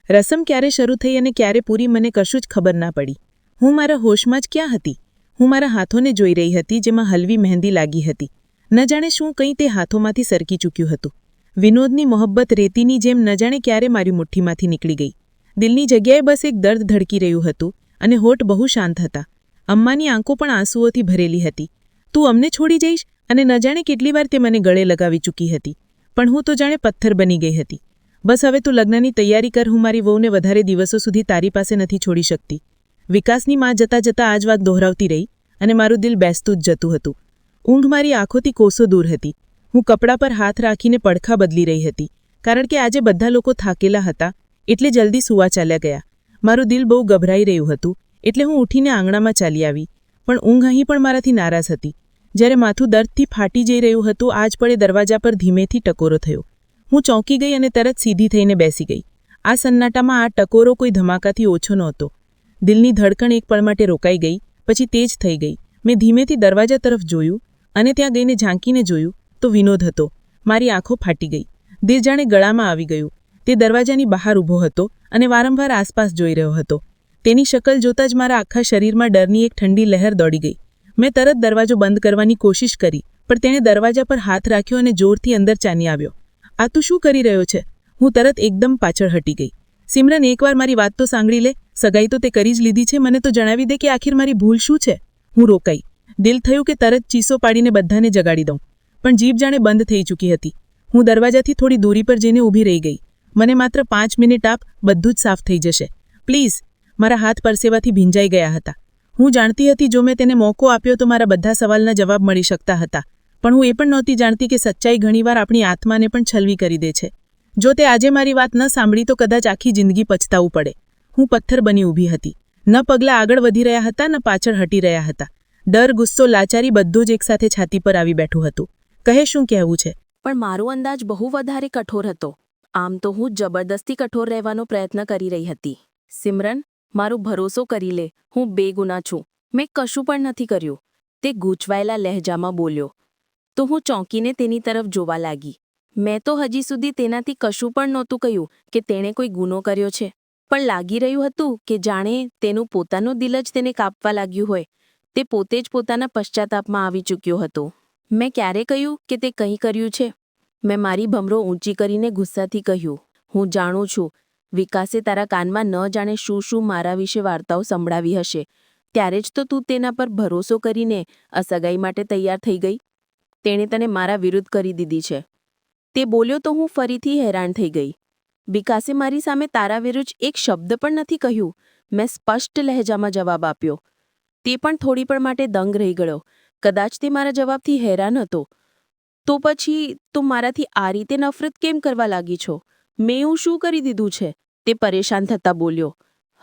રસમ ક્યારે શરૂ થઈ અને ક્યારે પૂરી મને કશું જ ખબર ના પડી. હું મારા હોશમાં જ ક્યાં હતી? હું મારા હાથોને જોઈ રહી હતી, જેમાં હલવી મહેંદી લાગી હતી. ન જાણે શું કંઈ તે હાથોમાંથી સરકી ચૂક્યું હતું. વિનોદની મોહબ્બત રેતીની જેમ ન જાણે ક્યારે મારી મુઠ્ઠીમાંથી નીકળી ગઈ. દિલની જગ્યાએ બસ એક દર્દ ધડકી રહ્યું હતું અને હોઠ બહુ શાંત હતા. અમ્માની આંખો પણ આંસુઓથી ભરેલી હતી. તું અમને છોડી જઈશ? અને ન જાણે કેટલી વાર તે મને ગળે લગાવી ચૂકી હતી. પણ હું તો જાણે પથ્થર બની ગઈ હતી. બસ હવે તું લગ્નની તૈયારી કર, હું મારી વહુને વધારે દિવસો સુધી તારી પાસે નથી છોડી શકતી. વિકાસની માં જતાં જતાં આ જ વાત દોહરાવતી રહી અને મારું દિલ બેસતું જ જતું હતું. ઊંઘ મારી આંખોથી કોસો દૂર હતી. હું કપડા પર હાથ રાખીને પડખા બદલી રહી હતી, કારણ કે આજે બધા લોકો થાકેલા હતા એટલે જલ્દી સૂવા ચાલ્યા ગયા. મારું દિલ બહુ ગભરાઈ રહ્યું હતું એટલે હું ઉઠીને આંગણામાં ચાલી આવી, પણ ઊંઘ અહીં પણ મારાથી નારાજ હતી. જ્યારે માથું દર્દથી ફાટી જઈ રહ્યું હતું, આ જ પડે દરવાજા પર ધીમેથી ટકોરો થયો. હું ચોંકી ગઈ અને તરત સીધી થઈને બેસી ગઈ. આ સન્નાટામાં આ ટકોરો કોઈ ધમાકાથી ઓછો નહોતો. દિલની ધડકણ એક પળ માટે રોકાઈ ગઈ, પછી તેજ થઈ ગઈ. મેં ધીમેથી દરવાજા તરફ જોયું અને ત્યાં ગઈને ઝાંકીને જોયું તો વિનોદ હતો. મારી આંખો ફાટી ગઈ. દિલ જાણે ગળામાં આવી ગયું. તે દરવાજાની બહાર ઊભો હતો અને વારંવાર આસપાસ જોઈ રહ્યો હતો. તેની શકલ જોતાં જ મારા આખા શરીરમાં ડરની એક ઠંડી લહેર દોડી ગઈ. મેં તરત દરવાજો બંધ કરવાની કોશિશ કરી, પણ તેણે દરવાજા પર હાથ રાખ્યો અને જોરથી અંદર ચાલી આવ્યો. આ તું શું કરી રહ્યો છે? હું તરત એકદમ પાછળ હટી ગઈ. સિમરન, એકવાર મારી વાત તો સાંભળી લે. સગાઈ તો તે કરી જ લીધી છે, મને તો જણાવી દે કે આખિર મારી ભૂલ શું છે? હું રોકાઈ. દિલ થયું કે તરત ચીસો પાડીને બધાને જગાડી દઉં, પણ જીભ જાણે બંધ થઈ ચૂકી હતી. હું દરવાજાથી થોડી દૂરી પર જઈને ઊભી રહી ગઈ. મને માત્ર 5 મિનિટ આપ, બધું જ સાફ થઈ જશે પ્લીઝ. મારા હાથ પરસેવાથી ભીંજાઈ ગયા હતા. હું જાણતી હતી જો મેં તેને મોકો આપ્યો તો મારા બધા સવાલના જવાબ મળી શકતા હતા, પણ હું એ પણ નહોતી જાણતી કે સચ્ચાઈ ઘણીવાર આપણી આત્માને પણ છલવી કરી દે છે. જો તે આજે મારી વાત ન સાંભળી તો કદાચ આખી જિંદગી પછતાવું પડે. હું પથ્થર બની ઊભી હતી. ન પગલાં આગળ વધી રહ્યા હતા, ન પાછળ હટી રહ્યા હતા. ડર, ગુસ્સો, લાચારી બધું જ એકસાથે છાતી પર આવી બેઠું હતું. કહે શું કહેવું છે? પણ મારો અંદાજ બહુ વધારે કઠોર હતો. આમ તો હું જબરદસ્તી કઠોર રહેવાનો પ્રયત્ન કરી રહી હતી. સિમરન, મારું ભરોસો કરી લે, હું બેગુનાહ છું. મેં કશું પણ નથી કર્યું. તે ગૂંચવાયેલા લહેજામાં બોલ્યો. તો હું ચોંકીને તેની તરફ જોવા લાગી. મેં તો હજી સુધી તેનાથી કશું પણ નહોતું કહ્યું કે તેણે કોઈ ગુનો કર્યો છે, પણ લાગી રહ્યું હતું કે જાણે તેનું પોતાનું દિલ જ તેને કાપવા લાગ્યું હોય. તે પોતે જ પોતાના પશ્ચાતાપમાં આવી ચૂક્યો હતો. મેં ક્યારે કહ્યું કે તે કંઈ કર્યું છે? મેં મારી ભમરો ઊંચી કરીને ગુસ્સાથી કહ્યું, હું જાણું છું વિકાસે તારા કાનમાં ન જાણે શું શું મારા વિશે વાર્તાઓ સંભળાવી હશે. ત્યારે જ તો તું તેના પર ભરોસો કરીને અસગાઈ માટે તૈયાર થઈ ગઈ. તેણે તને મારા વિરુદ્ધ કરી દીધી છે. તે બોલ્યો તો હું ફરીથી હેરાન થઈ ગઈ. વિકાસે મારી સામે તારા વિરુદ્ધ એક શબ્દ પણ નથી કહ્યું. મેં સ્પષ્ટ લહેજામાં જવાબ આપ્યો. તે પણ થોડી પળ માટે દંગ રહી ગયો. કદાચ તે મારા જવાબથી હેરાન હતો. તો પછી તું મારાથી આ રીતે નફરત કેમ કરવા લાગી છો? મેં એવું શું કરી દીધું છે? તે પરેશાન થતાં બોલ્યો.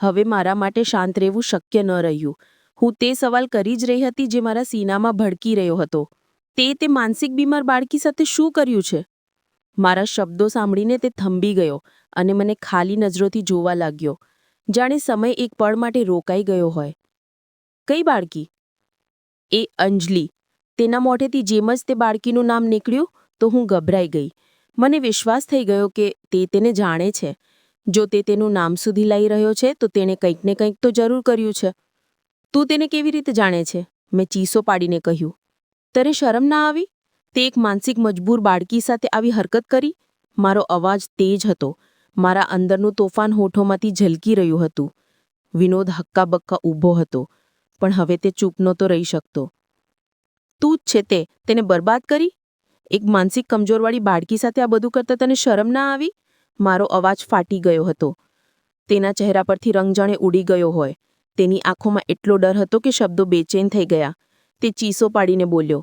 હવે મારા માટે શાંત રહેવું શક્ય ન રહ્યું. હું તે સવાલ કરી જ રહી હતી જે મારા સીનામાં ભડકી રહ્યો હતો. તે માનસિક બીમાર બાળકી સાથે શું કર્યું છે? મારા શબ્દો સાંભળીને તે થંભી ગયો અને મને ખાલી નજરોથી જોવા લાગ્યો, જાણે સમય એક પળ માટે રોકાઈ ગયો હોય. કઈ બાળકી? એ અંજલિ. તેના મોઢેથી જેમ જ તે બાળકીનું નામ નીકળ્યું તો હું ગભરાઈ ગઈ. મને વિશ્વાસ થઈ ગયો કે તે તેને જાણે છે. જો તે તેનું નામ સુધી લઈ રહ્યો છે તો તેણે કંઈક ને કંઈક તો જરૂર કર્યું છે. તું તેને કેવી રીતે જાણે છે? મેં ચીસો પાડીને કહ્યું. તને શરમ ના આવી? તે એક માનસિક મજબૂર બાળકી સાથે આવી હરકત કરી? મારો અવાજ તેજ હતો. મારા અંદરનું તોફાન હોઠોમાંથી ઝલકી રહ્યું હતું. વિનોદ હક્કાબક્કા ઊભો હતો, પણ હવે તે ચૂપ નહોતો રહી શકતો. તું જ છે તે, તેને બરબાદ કરી? એક માનસિક કમજોરવાળી બાળકી સાથે આ બધું કરતા તને શરમ ના આવી? મારો અવાજ ફાટી ગયો હતો. તેના ચહેરા પરથી રંગ જાણે ઉડી ગયો હોય. તેની આંખોમાં એટલો ડર હતો કે શબ્દો બેચેન થઈ ગયા. તે ચીસો પાડીને બોલ્યો,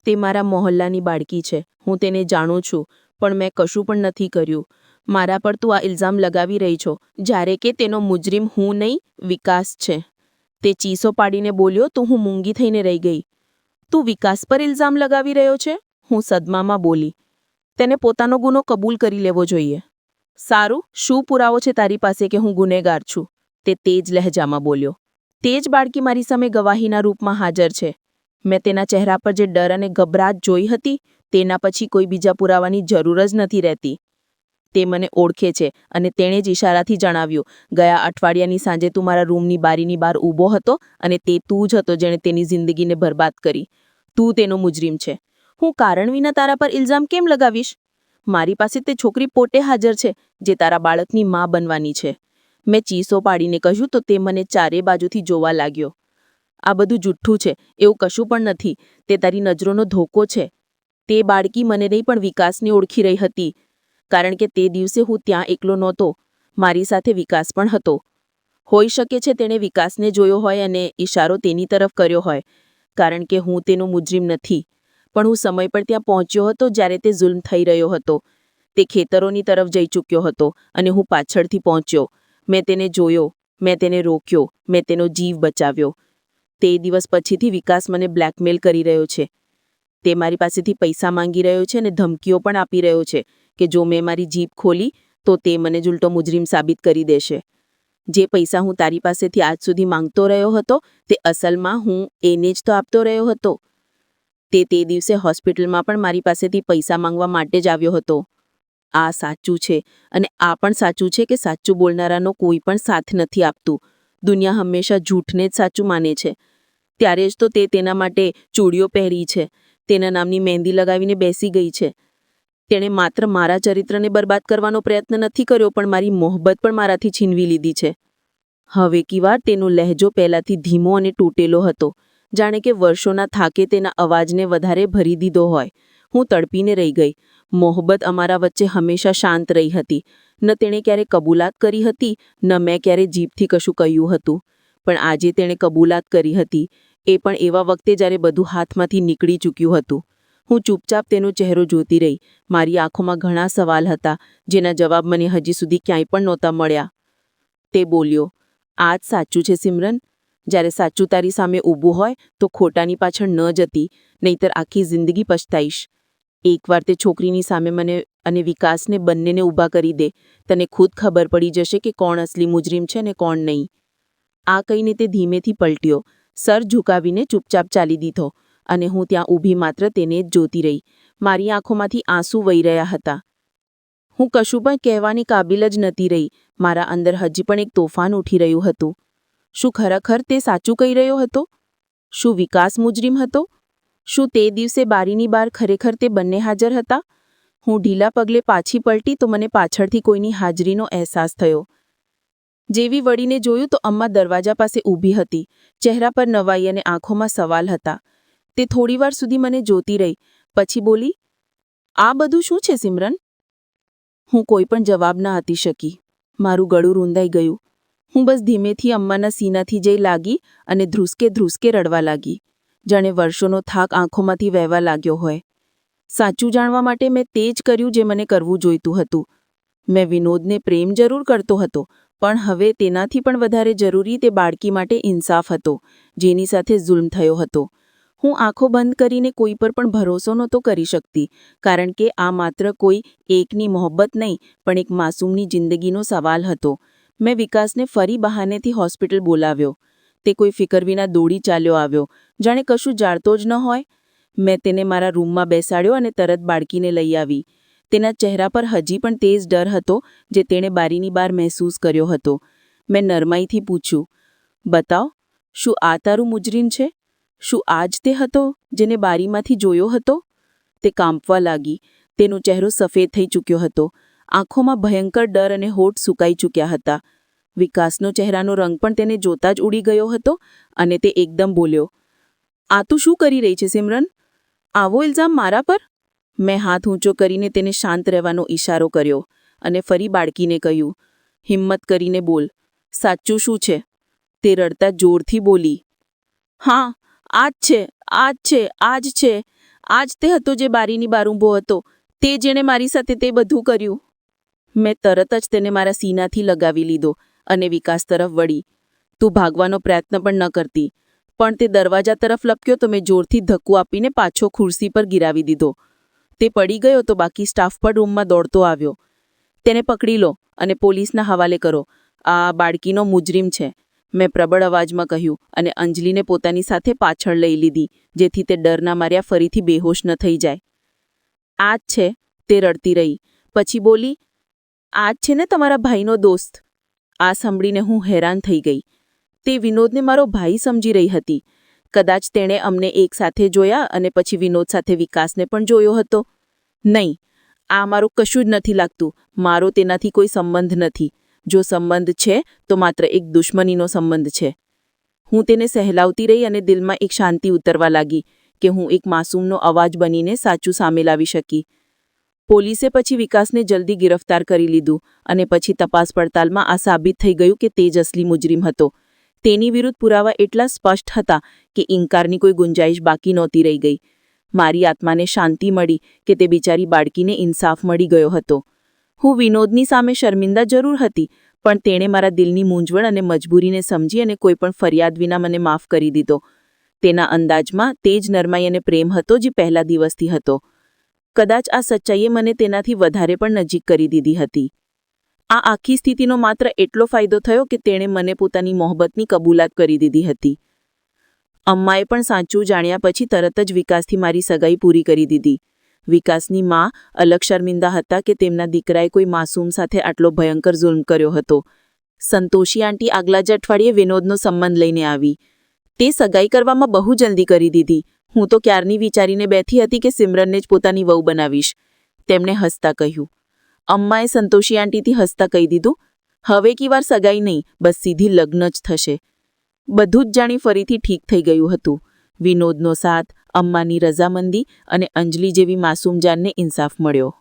તે મારા મોહલ્લાની બાળકી છે. હું તેને જાણું છું, પણ મેં કશું પણ નથી કર્યું. મારા પર તું આ ઇલ્ઝામ લગાવી રહી છો, જ્યારે કે તેનો મુજરિમ હું નહીં, વિકાસ છે. તે ચીસો પાડીને બોલ્યો તો હું મૂંગી થઈને રહી ગઈ. તું વિકાસ પર ઇલ્ઝામ લગાવી રહ્યો છે? હું સદમામાં બોલી. તેને પોતાનો ગુનો કબૂલ કરી લેવો જોઈએ. સારું, શું પુરાવો છે તારી પાસે કે હું ગુનેગાર છું? તે તેજ લહેજામાં બોલ્યો. તે જ બાળકી મારી સામે ગવાહીના રૂપમાં હાજર છે. મેં તેના ચહેરા પર જે ડર અને ગભરાટ જોઈ હતી, તેના પછી કોઈ બીજા પુરાવાની જરૂર જ નથી રહેતી. તે મને ઓળખે છે અને તેણે જ ઇશારાથી જણાવ્યું, ગયા અઠવાડિયાની સાંજે તું મારા રૂમની બારીની બહાર ઊભો હતો અને તે તું જ હતો જેણે તેની જિંદગીને બરબાદ કરી. તું તેનો મુજરિમ છે. હું કારણ વિના તારા પર ઇલ્ઝામ કેમ લગાવીશ? મારી પાસે તે છોકરી પોતે હાજર છે, જે તારા બાળકની માં બનવાની છે. મેં ચીસો પાડીને કહ્યું તો તે મને ચારે બાજુથી જોવા લાગ્યો. આ બધું જુઠ્ઠું છે, એવું કશું પણ નથી. તે તારી નજરોનો ધોકો છે. તે બાળકી મને નહીં પણ વિકાસને ઓળખી રહી હતી, કારણ કે તે દિવસે હું ત્યાં એકલો નહોતો. મારી સાથે વિકાસ પણ હતો. હોઈ શકે છે તેણે વિકાસને જોયો હોય અને ઇશારો તેની તરફ કર્યો હોય, કારણ કે હું તેનો મુજરિમ નથી. પણ હું સમય પર ત્યાં પહોંચ્યો હતો જ્યારે તે જુલ્મ થઈ રહ્યો હતો. તે ખેતરોની તરફ જઈ ચૂક્યો હતો અને હું પાછળથી પહોંચ્યો. મેં તેને જોયો, મેં તેને રોક્યો, મેં તેનો જીવ બચાવ્યો. તે દિવસ પછીથી વિકાસ મને બ્લેકમેલ કરી રહ્યો છે. તે મારી પાસેથી પૈસા માંગી રહ્યો છે અને ધમકીઓ પણ આપી રહ્યો છે કે જો મેં મારી જીભ ખોલી તો તે મને જ ઉલટો મુજરિમ સાબિત કરી દેશે. જે પૈસા હું તારી પાસેથી આજ સુધી માંગતો રહ્યો હતો, તે અસલમાં હું એને જ તો આપતો રહ્યો હતો. તે દિવસે હોસ્પિટલમાં પણ મારી પાસેથી પૈસા માંગવા માટે જ આવ્યો હતો. આ સાચું છે અને આ પણ સાચું છે કે સાચું બોલનારાનો કોઈ પણ સાથ નથી આપતું. દુનિયા હંમેશા જૂઠને જ સાચું માને છે. ત્યારે જ તો તે તેના માટે ચૂડીઓ પહેરી છે, તેના નામની મહેંદી લગાવીને બેસી ગઈ છે. તેણે માત્ર મારા ચરિત્રને બરબાદ કરવાનો પ્રયત્ન નથી કર્યો, પણ મારી મોહબ્બત પણ મારાથી છીનવી લીધી છે. હવે કી વાર તેનો લહેજો પહેલાંથી ધીમો અને તૂટેલો હતો, જાણે કે વર્ષોના થાકે તેના અવાજને વધારે ભરી દીધો હોય. હું તડપીને રહી ગઈ. મોહબ્બત અમારા વચ્ચે હંમેશા શાંત રહી હતી. ન તેણે ક્યારે કબૂલાત કરી હતી, ન મેં ક્યારે જીભથી કશું કહ્યું હતું. પણ આજે તેણે કબૂલાત કરી હતી, એ પણ એવા વખતે જ્યારે બધું હાથમાંથી નીકળી ચૂક્યું હતું. હું ચૂપચાપ તેનો ચહેરો જોતી રહી. મારી આંખોમાં ઘણા સવાલ હતા, જેના જવાબ મને હજી સુધી ક્યાંય પણ નહોતા મળ્યા. તે બોલ્યો, આ જ સાચું છે સિમરન. જ્યારે સાચું તારી સામે ઊભું હોય તો ખોટાની પાછળ ન જતી, નહીંતર આખી જિંદગી પછતાઈશ. એકવાર તે છોકરીની સામે મને અને વિકાસને બંનેને ઊભા કરી દે, તને ખુદ ખબર પડી જશે કે કોણ અસલી મુજરિમ છે ને કોણ નહીં. આ કહીને તે ધીમેથી પલટ્યો, સર ઝુકાવીને ચૂપચાપ ચાલી દીધો અને હું ત્યાં ઊભી માત્ર તેને જ જોતી રહી. મારી આંખોમાંથી આંસુ વહી રહ્યા હતા. હું કશું પણ કહેવાની કાબિલ જ નથી રહી. મારા અંદર હજી પણ એક તોફાન ઉઠી રહ્યું હતું. શું ખરેખર તે સાચું કહી રહ્યો હતો? શું વિકાસ મુજરિમ હતો? શું તે દિવસે બારીની બહાર ખરેખર તે બંને હાજર હતા? હું ઢીલા પગલે પાછી પલટી તો મને પાછળથી કોઈની હાજરીનો અહેસાસ થયો. જેવી વળીને જોયું તો અમ્મા દરવાજા પાસે ઊભી હતી. ચહેરા પર નવાઈ અને આંખોમાં સવાલ હતા. તે થોડીવાર સુધી મને જોતી રહી, પછી બોલી, આ બધું શું છે સિમરન? હું કોઈ પણ જવાબ ના આપી શકી. મારું ગળું રૂંધાઈ ગયું. હું બસ ધીમેથી અમ્માના સીનાથી જઈ લાગી અને ધ્રુસકે ધ્રુસકે રડવા લાગી, જાણે વર્ષોનો થાક આંખોમાંથી વહેવા લાગ્યો હોય. સાચું જાણવા માટે મેં તે જ કર્યું જે મને કરવું જોઈતું હતું. મેં વિનોદને પ્રેમ જરૂર કરતો હતો, પણ હવે તેનાથી પણ વધારે જરૂરી તે બાળકી માટે ઇન્સાફ હતો, જેની સાથે જુલ્મ થયો હતો. હું આંખો બંધ કરીને કોઈ પર પણ ભરોસો નહોતો કરી શકતી, કારણ કે આ માત્ર કોઈ એકની મોહબ્બત નહીં, પણ એક માસૂમની જિંદગીનો સવાલ હતો. મેં વિકાસને ફરી બહાનેથી હોસ્પિટલ બોલાવ્યો. તે કોઈ ફિકર વિના દોડી ચાલ્યો આવ્યો, જાણે કશું જાણતો જ ન હોય. મેં તેને મારા રૂમમાં બેસાડ્યો અને તરત બાળકીને લઈ આવી. તેના ચહેરા પર હજી પણ તે જ ડર હતો જે તેણે બારીની બહાર મહેસૂસ કર્યો હતો. મેં નરમાઈથી પૂછ્યું, બતાવ, શું આ તારું મુજરિમ છે? શું આ જ તે હતો જેને બારીમાંથી જોયો હતો? તે કાંપવા લાગી. તેનો ચહેરો સફેદ થઈ ચૂક્યો હતો. આંખોમાં ભયંકર ડર અને હોઠ સુકાઈ ચૂક્યા હતા. વિકાસનો ચહેરાનો રંગ પણ તેને જોતા જ ઉડી ગયો હતો અને તે એકદમ બોલ્યો, "આ તું શું કરી રહી છે સિમરન? આવો ઇલ્ઝામ મારા પર?" મેં હાથ ઊંચો કરીને તેને શાંત રહેવાનો ઈશારો કર્યો અને ફરી બાળકીને કહ્યું, "હિંમત કરીને બોલ. સાચું શું છે?" તે રડતા જોરથી બોલી, "હા, આ જ છે, આ જ છે, આ જ છે. આ જ તે હતો જે બારીની બહાર ઊભો હતો. તે જેણે મારી સાથે તે બધું કર્યું." મેં તરત જ તેને મારા સીનાથી લગાવી લીધો અને વિકાસ તરફ વળી. તું ભાગવાનો પ્રયત્ન પણ ન કરતી, પણ તે દરવાજા તરફ લપક્યો તો મેં જોરથી ધક્કો આપીને પાછો ખુરશી પર ગિરાવી દીધો. તે પડી ગયો તો બાકી સ્ટાફ પણ રૂમમાં દોડતો આવ્યો. "તેને પકડી લો અને પોલીસના હવાલે કરો. આ બાળકીનો મુજરીમ છે," મેં પ્રબળ અવાજમાં કહ્યું અને અંજલિને પોતાની સાથે પાછળ લઈ લીધી, જેથી તે ડરના માર્યા ફરીથી બેહોશ ન થઈ જાય. "આ જ છે," તે રડતી રહી. પછી બોલી, "આ જ છે ને તમારા ભાઈનો દોસ્ત?" આ સાંભળીને હું હેરાન થઈ ગઈ. તે વિનોદને મારો ભાઈ સમજી રહી હતી. કદાચ તેણે અમને એક સાથે જોયા અને પછી વિનોદ સાથે વિકાસને પણ જોયો હતો. નહીં, આ મારું કશું જ નથી લાગતું. મારો તેનાથી કોઈ સંબંધ નથી. જો સંબંધ છે તો માત્ર એક દુશ્મનીનો સંબંધ છે. હું તેને સહેલાવતી રહી અને દિલમાં એક શાંતિ ઉતરવા લાગી કે હું એક માસૂમનો અવાજ બનીને સાચું સામે લાવી શકી. પોલીસે પછી વિકાસને જલ્દી ગિરફ્તાર કરી લીધું અને પછી તપાસ પડતાલમાં આ સાબિત થઈ ગયું કે તે જ અસલી મુજરીમ હતો. તેની વિરુદ્ધ પુરાવા એટલા સ્પષ્ટ હતા કે ઇનકારની કોઈ ગુંજાઈશ બાકી નહોતી રહી ગઈ. મારી આત્માને શાંતિ મળી કે તે બિચારી બાળકીને ઇન્સાફ મળી ગયો હતો. હું વિનોદની સામે શર્મિંદા જરૂર હતી, પણ તેણે મારા દિલની મૂંઝવણ અને મજબૂરીને સમજી અને કોઈપણ ફરિયાદ વિના મને માફ કરી દીધો. તેના અંદાજમાં તે જ નરમાઈ અને પ્રેમ હતો જે પહેલા દિવસથી હતો. કદાચ આ સચ્ચાઈએ મને તેનાથી વધારે પણ નજીક કરી દીધી હતી. આ આખી સ્થિતિનો માત્ર એટલો ફાયદો થયો કે તેણે મને પોતાની મોહબ્બતની કબૂલાત કરી દીધી હતી. અમ્માએ પણ સાચું જાણ્યા પછી તરત જ વિકાસથી મારી સગાઈ પૂરી કરી દીધી. વિકાસની મા અલગ શર્મિંદા હતા કે તેમના દીકરાએ કોઈ માસૂમ સાથે આટલો ભયંકર જુલ્મ કર્યો હતો. સંતોષી આંટી આગલા જ અઠવાડિયે વિનોદનો સંબંધ લઈને આવી. તે સગાઈ કરવામાં બહુ જલ્દી કરી દીધી. હું તો ક્યારની વિચારીને બેઠી હતી કે સિમરનને જ પોતાની વહુ બનાવીશ. તેમણે હસતા કહ્યું. અમ્માએ સંતોષી આંટીથી હસતા કહી દીધું, "હવે કી વાર સગાઈ નહીં, બસ સીધી લગ્ન જ થશે." બધું જ જાણી ફરીથી ઠીક થઈ ગયું હતું. વિનોદનો સાથ, અમ્માની રજામંદી અને અંજલિ જેવી માસૂમ જાનને ઇન્સાફ મળ્યો.